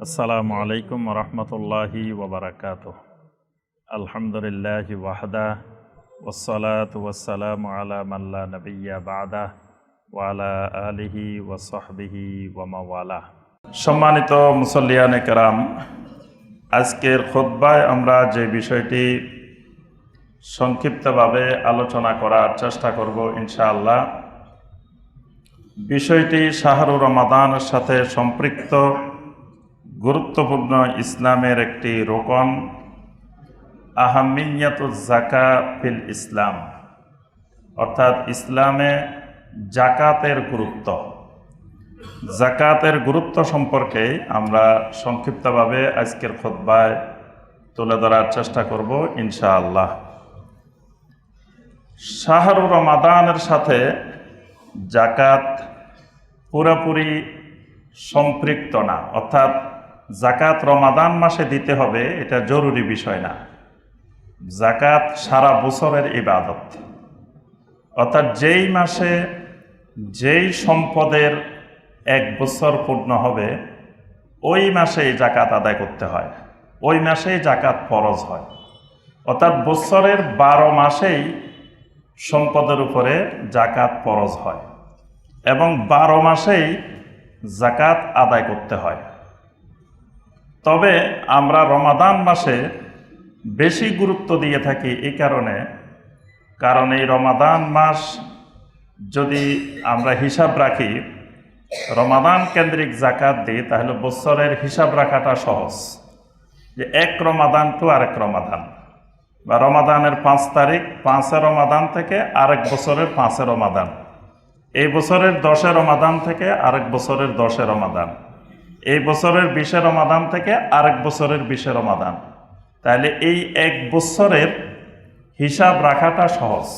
আসসালামু আলাইকুম রহমতুল্লাহি ওবরাকাতুহ। আলহামদুলিল্লাহি ওয়াহদা ওয়াসসালাতু ওয়াসসালামু আলা মান লা নাবিয়্যা বা'দা ওয়া আলা আলিহি ওয়া সাহবিহি ওয়া মাওয়ালা। সম্মানিত মুসল্লিয়ানে কেরাম, আজকের খুতবায় আমরা যে বিষয়টি সংক্ষিপ্তভাবে আলোচনা করার চেষ্টা করব ইনশাআল্লাহ, বিষয়টি শাহরুর রমাদানের সাথে সম্পৃক্ত গুরুত্বপূর্ণ ইসলামের একটি রোকন, আহাম্মিয়াতুজ যাকাত ফিল ইসলাম, অর্থাৎ ইসলামে জাকাতের গুরুত্ব। জাকাতের গুরুত্ব সম্পর্কে আমরা সংক্ষিপ্তভাবে আজকের খুতবায় তুলে ধরার চেষ্টা করব ইনশাআল্লাহ। শাহরুর রমাদানের সাথে জাকাত পুরোপুরি সম্পৃক্ত না, অর্থাৎ জাকাত রমাদান মাসে দিতে হবে এটা জরুরি বিষয় না। জাকাত সারা বছরের ইবাদত, অর্থাৎ যেই মাসে যেই সম্পদের 1 বছর পূর্ণ হবে ওই মাসেই জাকাত আদায় করতে হয়, ওই মাসেই জাকাত ফরজ হয়। অর্থাৎ বছরের 12 মাসেই সম্পদের উপরে জাকাত ফরজ হয় এবং 12 মাসেই জাকাত আদায় করতে হয়। তবে আমরা রমাদান মাসে বেশি গুরুত্ব দিয়ে থাকি এই কারণ এই রমাদান মাস যদি আমরা হিসাব রাখি, রমাদান কেন্দ্রিক জাকাত দিই, তাহলে বছরের হিসাব রাখাটা সহজ। যে এক রমাদান টু আরেক রমাদান, বা রমাদানের 5 তারিখ 5 রমাদান থেকে আরেক বছরের 5 রমাদান, এই বছরের 10 রমাদান থেকে আরেক বছরের 10 রমাদান, এই বছরের 20 রমাদান থেকে আরেক বছরের 20 রমাদান, তাহলে এই 1 বছরের হিসাব রাখাটা সহজ।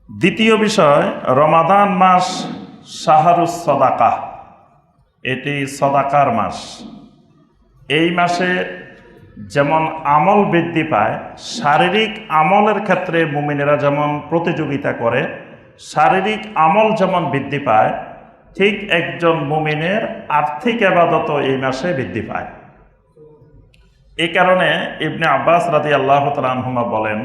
দ্বিতীয় বিষয়, রমাদান মাস শাহরুস সদাকা, এটি সদাকার মাস। এই মাসে যেমন আমল বৃদ্ধি পায়, শারীরিক আমলের ক্ষেত্রে মুমিনেরা যেমন প্রতিযোগিতা করে, শারীরিক আমল যেমন বৃদ্ধি পায়, ঠিক একজন মুমিনের আর্থিক ইবাদতও এই মাসে বৃদ্ধি পায়। এই কারণে ইবনে আব্বাস রাদিয়াল্লাহু তাআলা আনহুমা বলেন,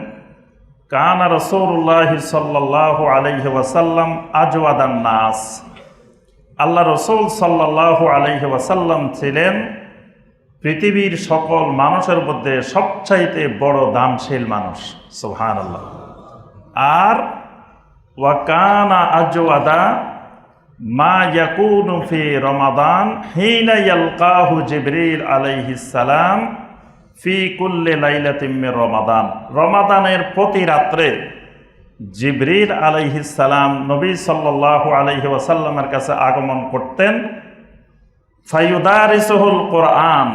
কানা রাসূলুল্লাহ সাল্লাল্লাহু আলাইহি ওয়াসাল্লাম আজওয়াদান নাস, আল্লাহ রাসূল সাল্লাল্লাহু আলাইহি ওয়াসাল্লাম ছিলেন পৃথিবীর সকল মানুষের মধ্যে সবচাইতে বড় দানশীল মানুষ। সুবহানাল্লাহ। আর ওয়া কানা আজওয়াদা মা ইয়াকুনু ফি রমাদান হিনা ইয়ালকাহু জিবরিল আলাইহিস সালাম ফি কুল্লি লাইলাতিন মিন রমাদান, রমাদানের প্রতি রাত্রে জিবরিল আলাইহিস সালাম নবী সাল্লাল্লাহু আলাইহি ওয়াসাল্লামের কাছে আগমন করতেন। ফায়ুদারিসুহুল কোরআন,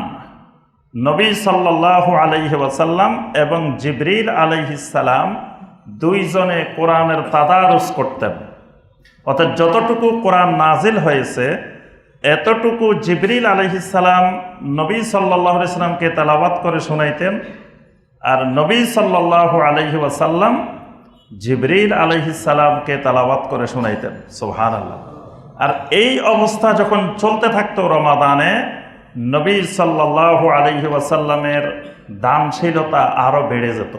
নবী সাল্লাল্লাহু আলাইহি ওয়াসাল্লাম এবং জিবরিল আলাইহিস সালাম দুইজনে কোরআনের তাদারুস করতেন। অর্থাৎ যতটুকু কোরআন নাজিল হয়েছে এতটুকু জিবরিল আলাইহিস সালাম নবী সাল্লাল্লাহু আলাইহি ওয়াসাল্লামকে তেলাওয়াত করে শোনাইতেন, আর নবী সাল্লাল্লাহু আলাইহি ওয়াসাল্লাম জিবরিল আলাইহিস সালামকে তেলাওয়াত করে শোনাইতেন। সুবহানাল্লাহ। আর এই অবস্থা যখন চলতে থাকতো রমাদানে, নবী সাল্লাল্লাহু আলাইহি ওয়াসাল্লামের দানশীলতা আরো বেড়ে যেত।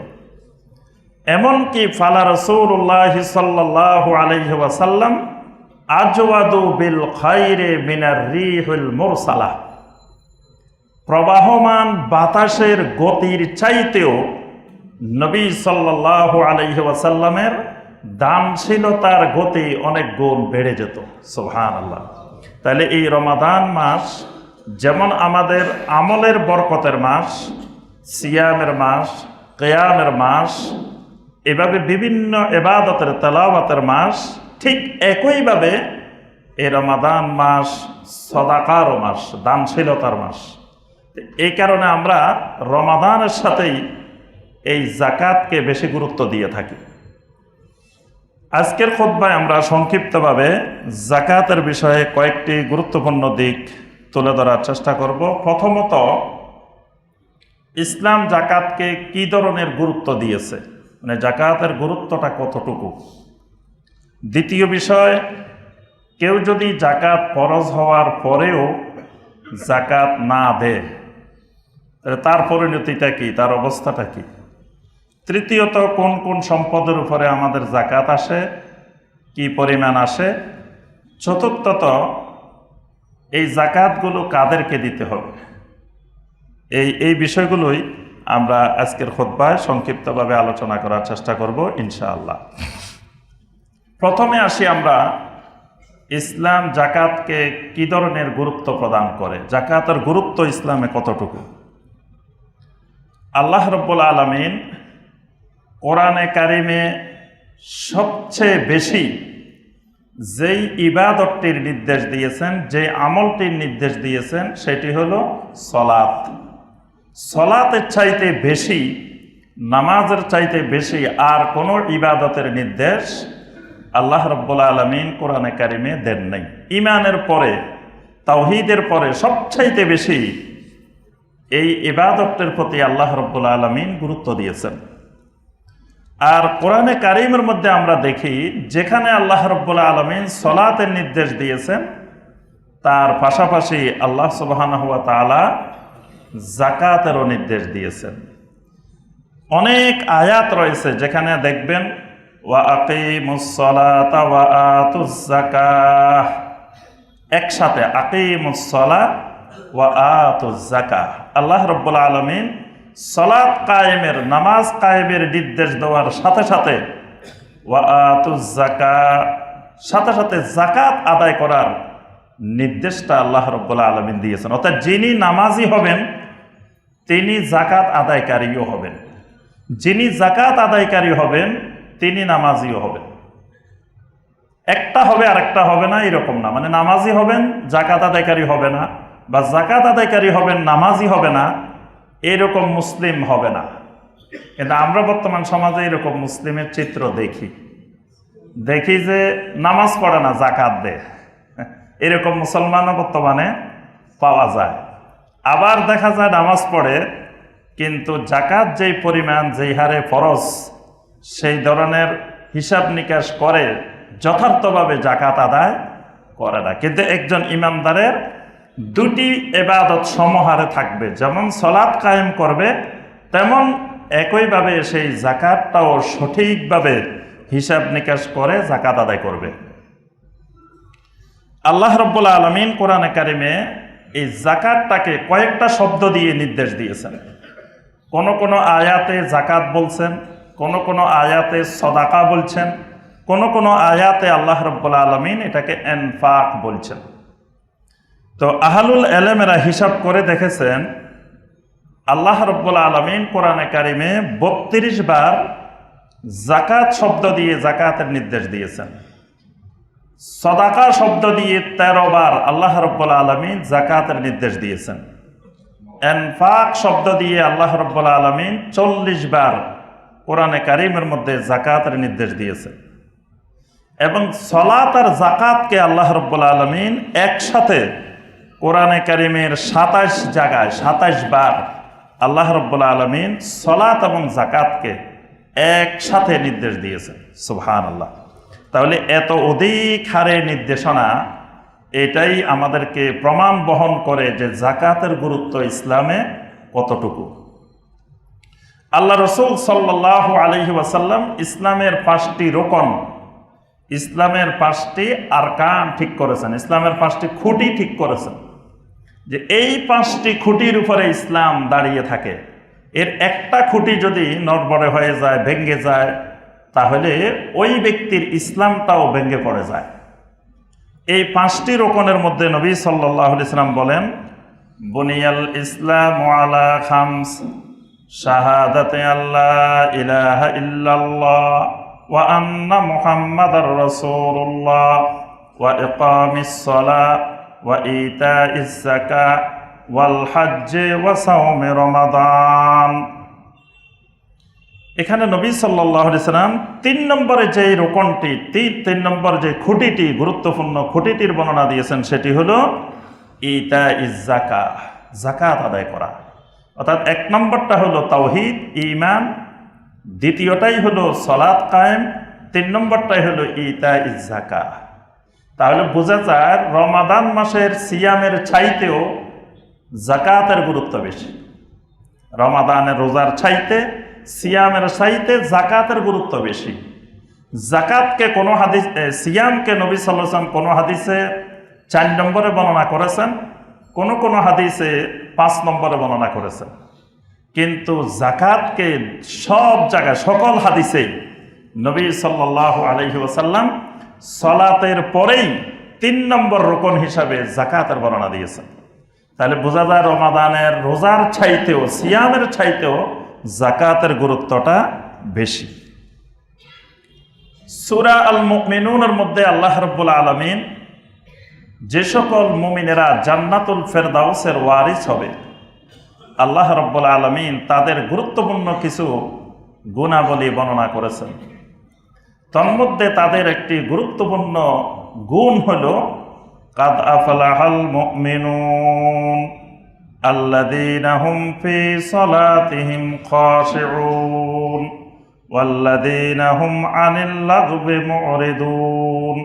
এমনকি ফালা রাসূলুল্লাহ সাল্লাল্লাহু আলাইহি ওয়াসাল্লাম আজওয়াদু বিল খায়রি মিনার রিহুল মুরসালা, প্রবাহমান বাতাসের গতির চাইতেও নবী সাল্লাল্লাহু আলাইহি ওয়াসাল্লামের দানশীলতার গতি অনেক গুণ বেড়ে যেত। সুবহানাল্লাহ। তাহলে এই রমাদান মাস যেমন আমাদের আমলের বরকতের মাস, সিয়ামের মাস, কিয়ামের মাস, এভাবে বিভিন্ন ইবাদতের তেলাওয়াতের মাস, ঠিক একইভাবে এই রমাদান মাস সদাকারও মাস, দানশীলতার মাস। এই কারণে আমরা রমাদানের সাথেই এই জাকাতকে বেশি গুরুত্ব দিয়ে থাকি। আজকের খুতবায় আমরা সংক্ষিপ্তভাবে জাকাতের বিষয়ে কয়েকটি গুরুত্বপূর্ণ দিক তুলে ধরার চেষ্টা করব। প্রথমত, ইসলাম জাকাতকে কি ধরনের গুরুত্ব দিয়েছে, মানে জাকাতের গুরুত্বটা কতটুকু। দ্বিতীয় বিষয়, কেউ যদি জাকাত ফরজ হওয়ার পরেও জাকাত না দেয়, তাহলে তার পরিণতিটা কি, তার অবস্থাটা কি? তৃতীয়ত, কোন কোন সম্পদের উপরে আমাদের জাকাত আসে, কি পরিমাণ আসে? চতুর্থত, এই জাকাতগুলো কাদেরকে দিতে হবে? এই বিষয়গুলোই আমরা আজকের খুতবায় সংক্ষিপ্তভাবে আলোচনা করার চেষ্টা করব ইনশাআল্লাহ। প্রথমে আসি আমরা, ইসলাম জাকাতকে কি ধরনের গুরুত্ব প্রদান করে, জাকাতের গুরুত্ব ইসলামে কতটুকু? আল্লাহ রাব্বুল আলামিন কোরআনে কারিমে সবচেয়ে বেশি যেই ইবাদতটির নির্দেশ দিয়েছেন, যে আমলটির নির্দেশ দিয়েছেন, সেটি হলো সলাত। সলাতের চাইতে বেশি, নামাজের চাইতে বেশি আর কোনো ইবাদতের নির্দেশ আল্লাহ রাব্বুল আলামিন কোরআনে কারিমে দেন নাই। ঈমানের পরে, তাওহীদের পরে সবচাইতে বেশি এই ইবাদতের প্রতি আল্লাহ রাব্বুল আলামিন গুরুত্ব দিয়েছেন। আর কোরআনে কারিমের মধ্যে আমরা দেখি, যেখানে আল্লাহ রাব্বুল আলামিন সলাতের নির্দেশ দিয়েছেন, তার পাশাপাশি আল্লাহ সুবহানাহু ওয়া তাআলা জাকাতেরও নির্দেশ দিয়েছেন। অনেক আয়াত রয়েছে যেখানে দেখবেন ওয়া আকিমুস সালাতা ওয়া আতুজ যাকাহ, একসাথে আকিমুস সালাত ওয়া আতুজ যাকাহ। আল্লাহ রাব্বুল আলামিন সালাত কায়েমের, নামাজ কায়েমের নির্দেশ দেওয়ার সাথে সাথে ওয়া আতুজ যাকাহ, সাথে সাথে যাকাত আদায় করার নির্দেশটা আল্লাহ রাব্বুল আলামিন দিয়েছেন। অর্থাৎ যিনি নামাজি হবেন তিনি যাকাত আদায়কারীও হবেন, যিনি যাকাত আদায়কারী হবেন তিনি নামাজিও হবেন। একটা হবে আর একটা হবে না, এরকম না। মানে নামাজি হবেন, যাকাত আদায়কারী হবে না, বা যাকাত আদায়কারী হবেন, নামাজি হবে না, এরকম মুসলিম হবে না। কিন্তু আমরা বর্তমান সমাজে এরকম মুসলিমের চিত্র দেখি যে নামাজ পড়ে না, যাকাত দেয়, এরকম মুসলমানও বর্তমানে পাওয়া যায়। আবার দেখা যায় নামাজ পড়ে কিন্তু যাকাত যেই পরিমাণ, যেই হারে ফরজ, সেই ধরনের হিসাব নিকাশ করে যথার্থভাবে যাকাত আদায় করে না। কিন্তু একজন ইমানদারের দুটি ইবাদত সমহারে থাকবে, যেমন সালাত কায়েম করবে, তেমন একইভাবে সেই যাকাতটাও সঠিকভাবে হিসাব নিকাশ করে যাকাত আদায় করবে। আল্লাহ রাব্বুল আলামিন কোরআনে কারিমে এই যাকাতটাকে কয়েকটা শব্দ দিয়ে নির্দেশ দিয়েছেন। কোন কোন আয়াতে যাকাত বলছেন, কোন কোন আয়াতে সদাকা বলছেন, কোন কোন আয়াতে আল্লাহ রাব্বুল আলামিন এটাকে ইনফাক বলছেন। তো আহলুল ইলমেরা হিসাব করে দেখেছেন, আল্লাহ রাব্বুল আলামিন কোরআনে কারিমে 32 বার যাকাত শব্দ দিয়ে যাকাতের নির্দেশ দিয়েছেন। সদাকা শব্দ দিয়ে 13 বার আল্লাহ রাব্বুল আলামিন যাকাতের নির্দেশ দিয়েছেন। ইনফাক শব্দ দিয়ে আল্লাহ রাব্বুল আলামিন 40 বার কোরআনে কারিমের মধ্যে যাকাতের নির্দেশ দিয়েছেন। এবং সালাত আর যাকাতকে আল্লাহ রাব্বুল আলামিন একসাথে কোরআনে কারিমের 27 জায়গায় 27 বার আল্লাহ রাব্বুল আলামিন সালাত এবং যাকাতকে একসাথে নির্দেশ দিয়েছেন। সুবহানাল্লাহ। তাহলে এত অধিক হারে নির্দেশনা, এটাই আমাদেরকে প্রমাণ বহন করে যে যাকাতের গুরুত্ব ইসলামে কতটুকু। আল্লাহ রাসূল সাল্লাল্লাহু আলাইহি ওয়াসাল্লাম ইসলামের 5টি রোকন, ইসলামের 5টি আরকান ঠিক করেছেন, ইসলামের 5টি খুঁটি ঠিক করেছেন, যে এই 5টি খুঁটির উপরে ইসলাম দাঁড়িয়ে থাকে। এর একটা খুঁটি যদি নড়বড়ে হয়ে যায়, ভেঙে যায়, তাহলে ওই ব্যক্তির ইসলামটাও ভেঙে পড়ে যায়। এই 5টি রোকনের মধ্যে নবী সাল্লাল্লাহু আলাইহি ওয়াসাল্লাম বলেন, বুনিয়াল ইসলামু আলা খামস, শাহাদাতে আল্লাহ ইলাহা ইল্লাল্লাহ ওয়া আন্না মুহাম্মাদার রাসূলুল্লাহ ওয়া ইকামিস সালাহ ওয়া ইতাইজ যাকাত ওয়াল হজ্জ ওয়া সাওমি রমাদান। এখানে নবী সাল্লাল্লাহু আলাইহি ওয়াসাল্লাম 3 নম্বরে যে রোকনটি, 3 নম্বর যে খুঁটিটি, গুরুত্বপূর্ণ খুঁটিটির বর্ণনা দিয়েছেন, সেটি হলো ইতাইজ যাকাত, যাকাত আদায় করা। অর্থাৎ 1 নম্বরটা হলো তাওহীদ, ঈমান, দ্বিতীয়টাই হলো সালাত কায়েম, 3 নম্বরটাই হলো ইতাইজ যাকাত। তাহলে বোঝা যায় রমাদান মাসের সিয়ামের চাইতেও জাকাতের গুরুত্ব বেশি। রমাদানের রোজার চাইতে, সিয়ামের চাইতে জাকাতের গুরুত্ব বেশি। জাকাতকে কোনো হাদিস, সিয়ামকে নবী সাল্লাল্লাহু আলাইহি ওয়াসাল্লাম কোনো হাদিসে 4 নম্বরে বর্ণনা করেছেন, কোনো হাদিসে 5 নম্বরে বর্ণনা করেছেন। কিন্তু জাকাতকে সব জায়গায়, সকল হাদিসেই নবী সাল্লাল্লাহু আলাইহি ওয়াসাল্লাম সালাতের পরেই 3 নম্বর রুকন হিসাবে জাকাতের বর্ণনা দিয়েছেন। তাহলে বোঝা যায় রমাদানের রোজার চাইতেও, সিয়ামের চাইতেও জাকাতের গুরুত্বটা বেশি। সূরা আল মুমিনুনের মধ্যে আল্লাহ রাব্বুল আলামিন যে সকল মুমিনেরা জান্নাতুল ফেরদাউসের ওয়ারিস হবে, আল্লাহ রাব্বুল আলামিন তাদের গুরুত্বপূর্ণ কিছু গুণাবলী বর্ণনা করেছেন। তন্মধ্যে তাদের একটি গুরুত্বপূর্ণ গুণ হল কাদ আফলাহাল মুমিনুন আল্লাযীনা হুম ফী সালাতিহিম খাশিউন ওয়াল্লাযীনা হুম আনিল লাগবি মুরিদুন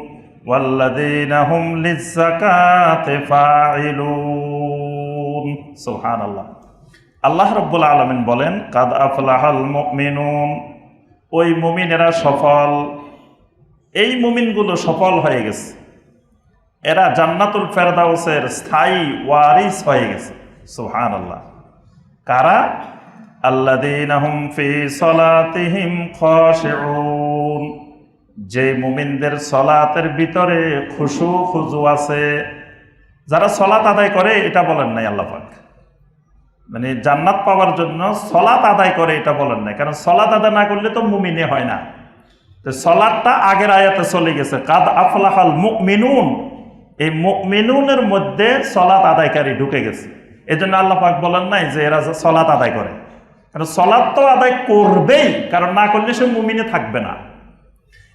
ওয়াল্লাযীনা হুম লিয-যাকাতি ফাইলুন। সুবহানাল্লাহ। আল্লাহ রাব্বুল আলামিন বলেন কাদ আফলাহাল মুমিনুন, ওই মুমিনেরা সফল, এই মুমিনগুলো সফল হয়ে গেছে, এরা জান্নাতুল ফেরদাউসের স্থায়ী ওয়ারিস হয়ে গেছে। সুবহানাল্লাহ। কারা? আল্লাযীনা হুম ফী সালাতিহিম খাশিউন, যে মুমিনদের সালাতের ভিতরে খুশু খুজু আছে। যারা সালাত আদায় করে এটা বলেন নাই আল্লাহ পাক, মানে জান্নাত পাওয়ার জন্য সালাত আদায় করে এটা বলেন নাই, কারণ সালাত আদায় না করলে তো মুমিনে হয় না। তো সালাতটা আগের আয়াতে চলে গেছে, কাদ আফলাহাল মুমিনুন, এই মুমিনুনের মধ্যে সালাত আদায়কারী ঢুকে গেছে। এজন্য আল্লাহ পাক বলেন নাই যে এরা সালাত আদায় করে, কারণ সালাত তো আদায় করবেই, কারণ না করলে সে মুমিনে থাকবে না।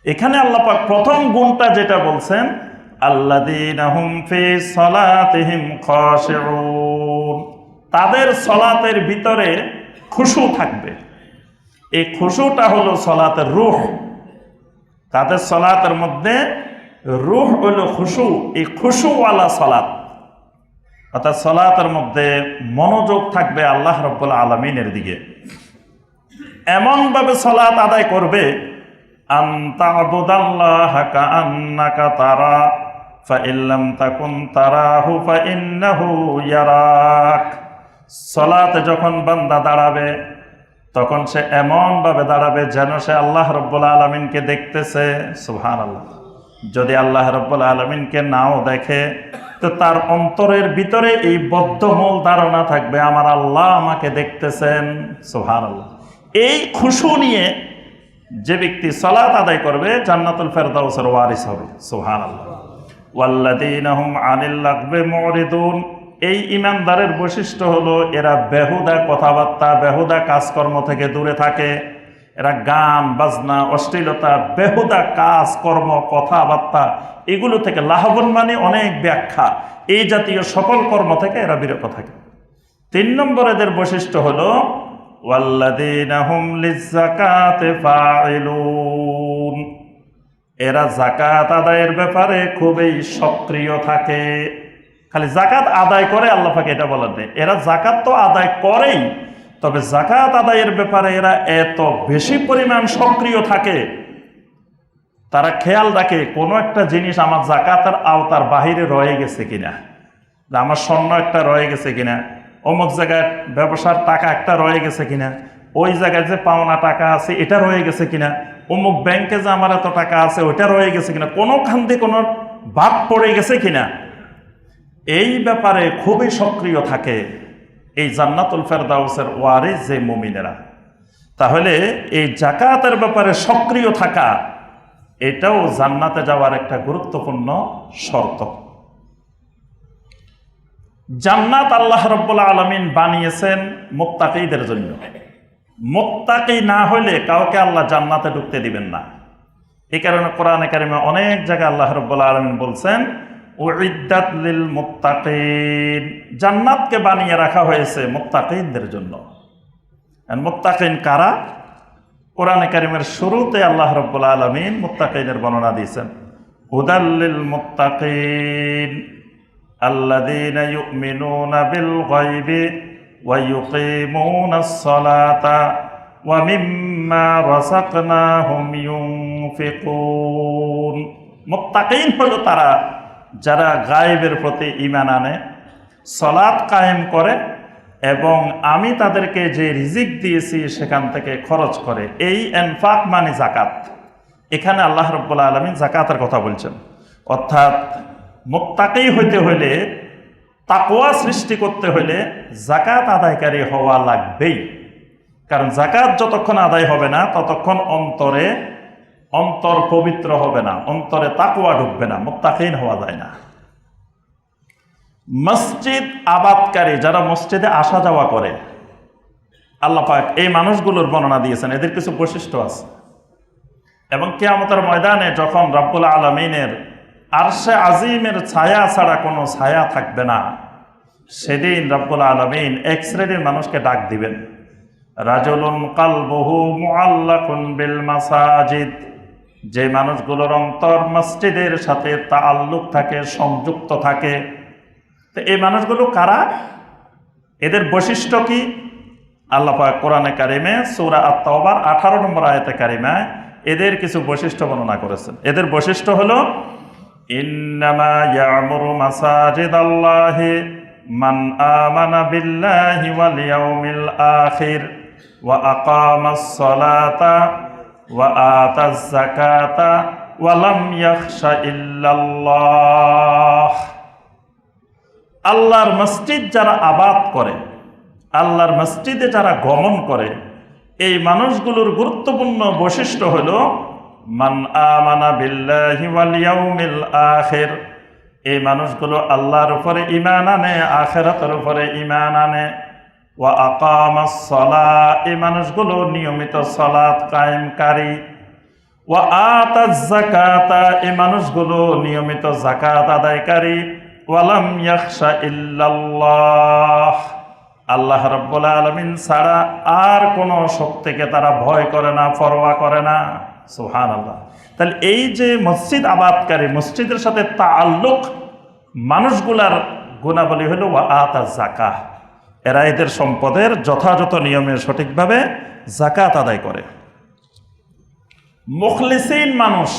এখানে আল্লাহ পাক প্রথম গুণটা যেটা বলছেন, আল্লাযীনা হুম ফী সালাতিহিম খাশিউন, তাদের সালাতের ভিতরে খুশু থাকবে। এই খুশুটা হলো সালাতের রূহ। তাদের সালাতের মধ্যে রূহ হলো খুশু, এই খুশুওয়ালা সালাত, অর্থাৎ সালাতের মধ্যে মনোযোগ থাকবে আল্লাহ রাব্বুল আলামিনের দিকে। এমনভাবে সালাত আদায় করবে, আন তা'বুদাল্লাহা কাআন্নাকা তারা ফাইন লাম তাকুন তারাহু ফাইন্নাহু ইয়ারাক। সালাতে যখন বান্দা দাঁড়াবে তখন সে এমনভাবে দাঁড়াবে যেন সে আল্লাহ রাব্বুল আলামিনকে দেখতেছে। সুবহানাল্লাহ। যদি আল্লাহ রাব্বুল আলামিনকে নাও দেখে তো তার অন্তরের ভিতরে এই বদ্ধমূল ধারণা থাকবে, আমার আল্লাহ আমাকে দেখতেছেন। সুবহানাল্লাহ। এই খুশু নিয়ে যে ব্যক্তি সালাত আদায় করবে জান্নাতুল ফেরদাউসের ওয়ারিস হবে। সুবহানাল্লাহ। ওয়াল্লাযীনা হুম আনিল লাগবি মুরিদুন, এই ইমানদারের বৈশিষ্ট্য হলো এরা বেহুদা কথাবার্তা, বেহুদা কাজকর্ম থেকে দূরে থাকে। এরা গান বাজনা, অশ্লীলতা, বেহুদা কাজকর্ম, কথাবার্তা, এগুলো থেকে, লাহবন মানে অনেক ব্যাখ্যা, এই জাতীয় সকল কর্ম থেকে এরা বিরত থাকে। 3 নম্বর এদের বৈশিষ্ট্য হলো ওয়াল্লাযীনা হুম লিয-যাকাতি ফাইলুন, এরা যাকাত আদায়ের ব্যাপারে খুবই সক্রিয় থাকে। খালি যাকাত আদায় করে আল্লাহ পাক এটা বলেন নেই, এরা যাকাত তো আদায় করেই, তবে যাকাত আদায়ের ব্যাপারে এরা এত বেশি পরিমাণ সক্রিয় থাকে, তারা খেয়াল রাখে কোনো একটা জিনিস আমার যাকাতের আওতার বাহিরে রয়ে গেছে কিনা, আমার স্বর্ণ একটা রয়ে গেছে কিনা, অমুক জায়গায় ব্যবসার টাকা একটা রয়ে গেছে কিনা, ওই জায়গায় যে পাওনা টাকা আছে এটা রয়ে গেছে কিনা, অমুক ব্যাংকে যে আমার এত টাকা আছে ওইটা রয়ে গেছে কিনা, কোনোখান থেকে কোনো বাদ পড়ে গেছে কিনা, এই ব্যাপারে খুবই সক্রিয় থাকে এই জান্নাতুল ফেরদাউসের ওয়ারিস যে মুমিনেরা। তাহলে এই যাকাতের ব্যাপারে সক্রিয় থাকা এটাও জান্নাতে যাওয়ার একটা গুরুত্বপূর্ণ শর্ত। জান্নাত আল্লাহ রাব্বুল আলামিন বানিয়েছেন মুত্তাকীদের জন্য। মুত্তাকী না হলে কাউকে আল্লাহ জান্নাতে ঢুকতে দিবেন না। এই কারণে কোরআনে কারিমে অনেক জায়গায় আল্লাহ রাব্বুল আলামিন বলছেন উইদ্দাত লিল মুত্তাকিন, জান্নাতকে বানিয়ে রাখা হয়েছে মুত্তাকিনদের জন্য। আর মুত্তাকিন কারা? কোরআনে কারিমের শুরুতে আল্লাহ রাব্বুল আলামিন মুত্তাকিনের বর্ণনা দিয়েছেন, হুদাল লিল মুত্তাকিন আল্লাযীনা ইউমিনুনা বিল গায়বি ওয়া ইউকিমুনাস সালাতা ওয়া মিম্মা রাযাকনাহুম ইউনফিকুন। মুত্তাকিন হলো তারা যারা গায়েবের প্রতি ঈমান আনে, সালাত কায়েম করে এবং আমি তাদেরকে যে রিজিক দিয়েছি সেখান থেকে খরচ করে। এই ইনফাক মানে যাকাত। এখানে আল্লাহ রাব্বুল আলামিন যাকাতের কথা বলছেন। অর্থাৎ মুত্তাকি হইতে হলে, তাকওয়া সৃষ্টি করতে হলে যাকাত আদায়কারী হওয়া লাগবেই। কারণ যাকাত যতক্ষণ আদায় হবে না ততক্ষণ অন্তর পবিত্র হবে না, অন্তরে তাকওয়া ঢুকবে না, মুত্তাকিন হওয়া যায় না। মসজিদ আবাদকারী, যারা মসজিদে আসা যাওয়া করে, আল্লাহ পাক এই মানুষগুলোর বর্ণনা দিয়েছেন। এদের কিছু বৈশিষ্ট্য আছে এবং কিয়ামতের ময়দানে যখন রব্বুল আলামিনের আরশে আজিমের ছায়া ছাড়া কোনো ছায়া থাকবে না, সেদিন রব্বুল আলামিন এক শ্রেণীর মানুষকে ডাক দিবেন। রাজুলুন কালবুহু মুআল্লাকুন বিল মাসাজিদ, যে মানুষগুলোর অন্তর মসজিদের সাথে তাআল্লুক থাকে, সংযুক্ত থাকে। তো এই মানুষগুলো কারা? এদের বৈশিষ্ট্য কি? আল্লাহ পাক কোরআনে কারিমে সূরা আত-তাওবার 18 নম্বর আয়াতে কারিমায় এদের কিছু বৈশিষ্ট্য বর্ণনা করেছেন। এদের বৈশিষ্ট্য হলো ইন্নামা ইয়ামুরু মাসাজিদাল্লাহি মান আমানা বিল্লাহি ওয়াল ইয়াউমিল আখির ওয়া আকামাস সালাতা ওয়া আতাজ যাকাতা ওয়া লাম ইয়াখশা ইল্লাল্লাহ। আল্লাহর মসজিদ যারা আবাদ করে, আল্লাহর মসজিদে যারা গমন করে, এই মানুষগুলোর গুরুত্বপূর্ণ বৈশিষ্ট্য হলো মান আমানা বিল্লাহি ওয়াল ইয়াউমিল আখির। এই মানুষগুলো আল্লাহর উপরে ঈমান আনে, আখিরাতের উপরে ঈমান আনে। ওয়া আকামাস সালাহ, এই মানুষগুলো নিয়মিত সালাত কায়েমকারী। ওয়া আতাজ যাকাতা, এই মানুষগুলো নিয়মিত যাকাত আদায়কারী। ওয়ালাম ইয়াখশা ইল্লাল্লাহ, আল্লাহ রাব্বুল আলামিন ছাড়া আর কোনো শক্তিকে তারা ভয় করে না, পরোয়া করে না। সুবহানাল্লাহ। তাহলে এই যে মসজিদ আবাদকারী, মসজিদের সাথে তাআল্লুক মানুষগুলার গুণাবলী হলো ওয়া আতাজ যাকাহ, এরা এদের সম্পদের যথাযথ নিয়মে সঠিকভাবে যাকাত আদায় করে। মুখলিসিন মানুষ,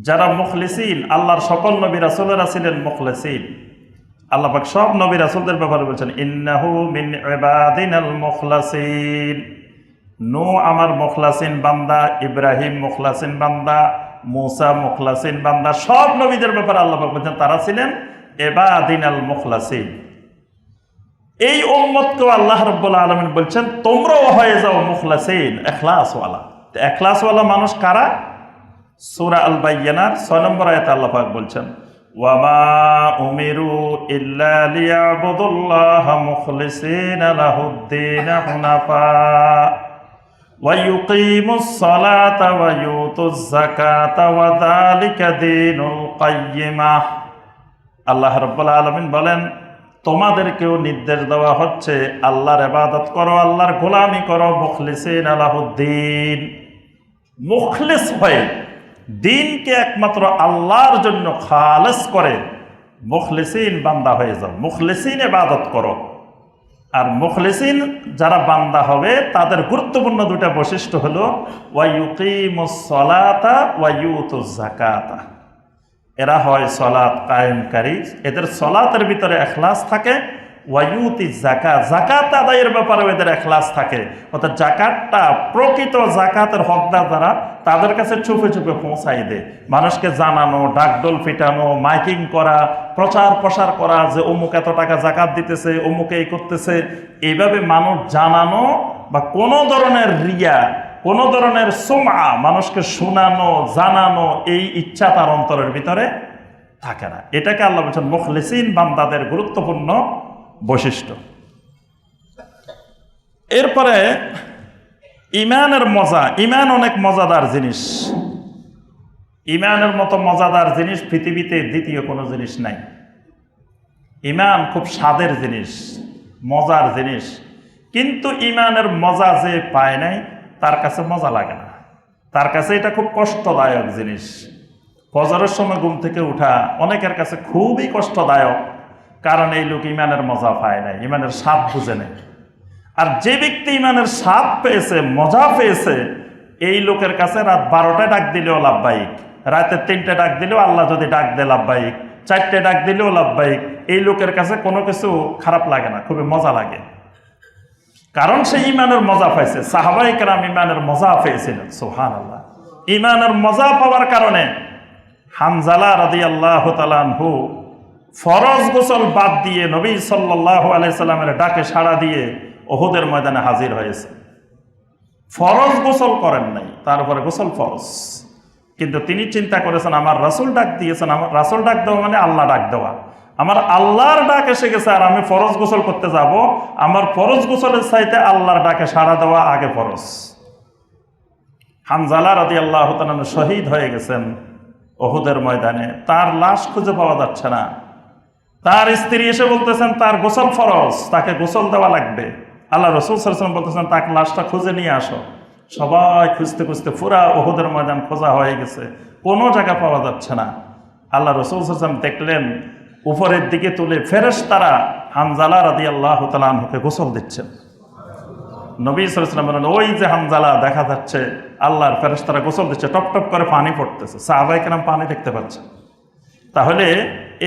যারা মুখলিসিন, আল্লাহর সকল নবী রাসূলেরা ছিলেন মুখলিসিন। আল্লাহ পাক সব নবী রাসূলদের ব্যাপারে বলছেন ইন্নাহু মিন ইবাদিনাল মুখলাসিন। নূহ আমার মুখলাসিন বান্দা, ইব্রাহিম মুখলাসিন বান্দা, মূসা মুখলাসিন বান্দা। সব নবীদের ব্যাপারে আল্লাহ পাক বলছেন তারা ছিলেন ইবাদিনাল মুখলাসিন। এই উম্মতকেও আল্লাহ রাব্বুল আলামিন বলছেন তোমরাও হয়ে যাও মুখলাসিন, ইখলাসওয়ালা। ইখলাসওয়ালা মানুষ কারা? সূরা আল বাইয়িনার 6 নম্বর আয়াতে আল্লাহ পাক বলছেন ওয়ামা উমিরু ইল্লা লিয়াবুদুল্লাহা মুখলিসিনা লাহুদ্দীন হুনাফা ওয়া ইউকিমুস সালাতা ওয়া ইউতুজ যাকাতা ওয়া যালিকা দীনুল কাইয়্যিমাহ। আল্লাহ রাব্বুল আলামিন বলেন তোমাদেরকেও নির্দেশ দেওয়া হচ্ছে আল্লাহর ইবাদত করো, আল্লাহর গোলামি করো, মুখলিসিনা লাহুদ্দীন, মুখলিস হয়ে দিনকে একমাত্র আল্লাহর জন্য খালেস করে মুখলিসিন বান্দা হয়ে যাও, মুখলিসিন ইবাদত করো। আর মুখলিসিন যারা বান্দা হবে তাদের গুরুত্বপূর্ণ দুটা বৈশিষ্ট্য হলো ওয়া ইউকিমুস সালাতা ওয়া ইউতুজ যাকাতা। এরা হয় সালাত কায়েমকারী, এদের সালাতের ভিতরে ইখলাস থাকে। ওয়া ইউতিজ যাকাত, যাকাত আদায়ের ব্যাপারে এদের ইখলাস থাকে। অর্থাৎ যাকাতটা প্রকৃত যাকাতের হকদার যারা, তাদের কাছে চুপে চুপে পৌঁছাই দেয়। মানুষকে জানানো, ডাকডোল পিটানো, মাইকিং করা, প্রচার প্রসার করা যে অমুক এত টাকা যাকাত দিতেছে, অমুক এই করতেছে, এইভাবে মানুষ জানানো বা কোনো ধরনের রিয়া, কোনো ধরনের সুমআ, মানুষকে শোনানো জানানো, এই ইচ্ছা তার অন্তরের ভিতরে থাকে না। এটাকে আল্লাহ বলছেন মুখলিসিন বান্দাদের গুরুত্বপূর্ণ বৈশিষ্ট্য। এরপরে ঈমানের মজা। ঈমান অনেক মজাদার জিনিস। ঈমানের মতো মজাদার জিনিস পৃথিবীতে দ্বিতীয় কোনো জিনিস নাই। ঈমান খুব স্বাদের জিনিস, মজার জিনিস, কিন্তু ঈমানের মজা যে পায় নাই তার কাছে মজা লাগে না, তার কাছে এটা খুব কষ্টদায়ক জিনিস। ফজরের সময় ঘুম থেকে উঠা অনেকের কাছে খুবই কষ্টদায়ক, কারণ এই লোক ইমানের মজা পায় নাই, ইমানের স্বাদ বুঝে নেই। আর যে ব্যক্তি ইমানের স্বাদ পেয়েছে, মজা পেয়েছে, এই লোকের কাছে রাত 12টায় ডাক দিলেও লাভবাহিক, রাতে 3টে ডাক দিলেও আল্লাহ যদি ডাক দেয় লাভবাহিক, 4টে ডাক দিলেও লাভবাহিক। এই লোকের কাছে কোনো কিছু খারাপ লাগে না, খুবই মজা লাগে, কারণ সে ইমানের মজা পাইছে। সাহাবায়ে কেরাম ইমানের মজা পেয়েছিলেন, সুবহানাল্লাহ। ইমানের মজা পাওয়ার কারণে হানজালা রাদিয়াল্লাহু তাআলা আনহু ফরজ গোসল বাদ দিয়ে নবী সাল্লাল্লাহু আলাইহি সাল্লামের ডাকে সাড়া দিয়ে উহুদের ময়দানে হাজির হয়েছে। ফরজ গোসল করেন নাই, তার উপরে গোসল ফরজ, কিন্তু তিনি চিন্তা করেছেন আমার রাসূল ডাক দিয়েছেন, আমার রাসূল ডাক দেওয়া মানে আল্লাহ ডাক দেওয়া, আমার আল্লাহর ডাক এসে গেছে আর আমি ফরজ গোসল করতে যাব, আমার ফরজ গোসলের চাইতে আল্লাহর ডাকে সাড়া দেওয়া আগে ফরজ। হানজালা রাদিয়াল্লাহু তাআলা শহীদ হয়ে গেছেন উহুদের ময়দানে, তার লাশ খুঁজে পাওয়া যাচ্ছে না। তার স্ত্রী এসে বলতেছেন তার গোসল ফরজ, তাকে গোসল দেওয়া লাগবে। আল্লাহ রাসূল সাল্লাল্লাহু আলাইহি ওয়াসাল্লাম বলতেছেন তাকে লাশটা খুঁজে নিয়ে আসো। সবাই খুঁজতে খুঁজতে পুরা উহুদের ময়দান খোঁজা হয়ে গেছে, কোনো জায়গা পাওয়া যাচ্ছে না। আল্লাহ রাসূল সাল্লাল্লাহু আলাইহি ওয়াসাল্লাম দেখলেন উপরের দিকে তুলে ফেরেশতারা হানজালা রাদিয়াল্লাহু তাআলা আনহুকে গোসল দিচ্ছেন। নবী সাল্লাল্লাহু আলাইহি ওয়াসাল্লাম বলেন ওই যে হানজালা দেখা যাচ্ছে, আল্লাহর ফেরেশতারা গোসল দিচ্ছে, টপ টপ করে পানি পড়তেছে, সাহাবায়ে কেরাম পানি দেখতে পাচ্ছেন। তাহলে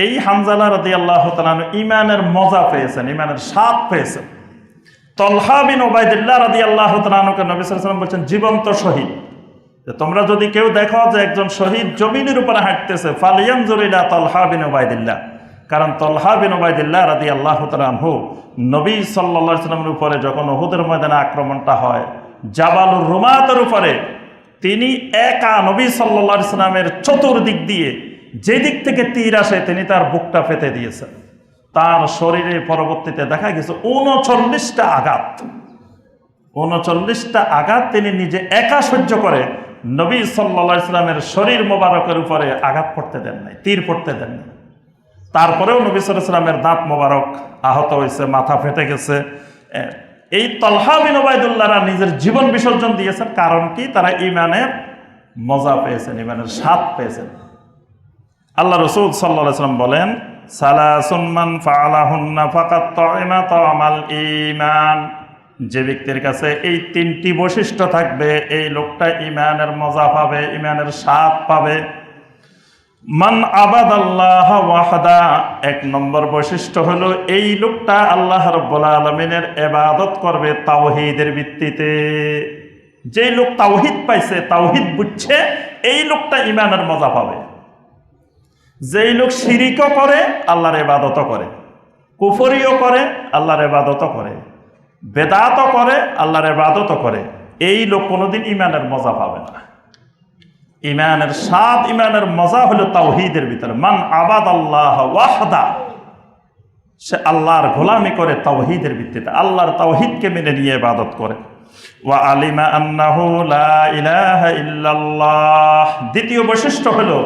এই হানজালা রাদিয়াল্লাহু তাআলা ইমানের মজা পেয়েছেন, ইমানের স্বাদ পেয়েছেন। তলহা বিন উবাইদুল্লাহ রাদিয়াল্লাহু তাআলা আনহুকে নবী সাল্লাল্লাহু আলাইহি ওয়াসাল্লাম বলেছেন জীবন্ত শহীদ, যে তোমরা যদি কেউ দেখো যে একজন শহীদ জমিনের উপরে হাঁটতেছে, ফালিয়ানজুর ইলা তলহা বিন উবাইদুল্লাহ, কারণ তলহা বিন উবাইদুল্লাহ রাদিয়াল্লাহু তাআলা আনহু নবী সাল্লাল্লাহু আলাইহি ওয়াসাল্লামের উপরে যখন উহুদের ময়দানে আক্রমণটা হয়, জাবালুর রুমাতের উপরে তিনি একা নবী সাল্লাল্লাহু আলাইহি ওয়াসাল্লামের চতুর্দিক দিয়ে যে দিক থেকে তীর আসে তিনি তার বুকটা পেতে দিয়েছেন। তার শরীরে পরবর্তীতে দেখা গেছে 39টা আঘাত, 39টা আঘাত তিনি নিজে একা সহ্য করে নবী সাল্লাল্লাহু আলাইহি ওয়াসাল্লামের শরীর মোবারকের উপরে আঘাত পড়তে দেন নাই, তীর পড়তে দেন নাই। তারপরেও নবী সাল্লাল্লাহু আলাইহি ওয়াসাল্লামের দাঁত মোবারক আহত হয়েছে, মাথা ফেটে গেছে। এই তলহা বিন উবাইদুল্লাহরা নিজের জীবন বিসর্জন দিয়েছেন, কারণ কি? তারা ইমানের মজা পেয়েছেন, ইমানের স্বাদ পেয়েছেন। আল্লাহ রাসূল সাল্লাল্লাহু আলাইহি ওয়াসাল্লাম বলেন সালাসুন মান ফাআলাহুন্না ফাকাত তা'আমা তা'আমাল ঈমান, যে ব্যক্তির কাছে এই 3টি বৈশিষ্ট্য থাকবে এই লোকটা ইমানের মজা পাবে, ইমানের স্বাদ পাবে। মান আবাদাল্লাহ ওয়াহদা, 1 নম্বর বৈশিষ্ট্য হলো এই লোকটা আল্লাহ রাব্বুল আলামিনের ইবাদত করবে তাওহীদের ভিত্তিতে। যেই লোক তাওহীদ পাইছে, তাওহীদ বুঝছে, এই লোকটা ইমানের মজা পাবে। যেই লোক শিরিকও করে আল্লাহর ইবাদতও করে, কুফরিও করে আল্লাহর ইবাদতও করে, বেদাতও করে আল্লাহর ইবাদতও করে, এই লোক কোনোদিন ইমানের মজা পাবে না। ইমানের স্বাদ, ইমানের মজা হলো তাওহীদের ভিতরে। মান আবাদাল্লাহ ওয়াহদা, সে আল্লাহর গোলামি করে তাওহীদের ভিত্তিতে, আল্লাহর তাওহীদকে মেনে নিয়ে ইবাদত করে। ওয়া আলিমা আন্নাহু লা ইলাহা ইল্লাল্লাহ, দ্বিতীয় বৈশিষ্ট্য হলো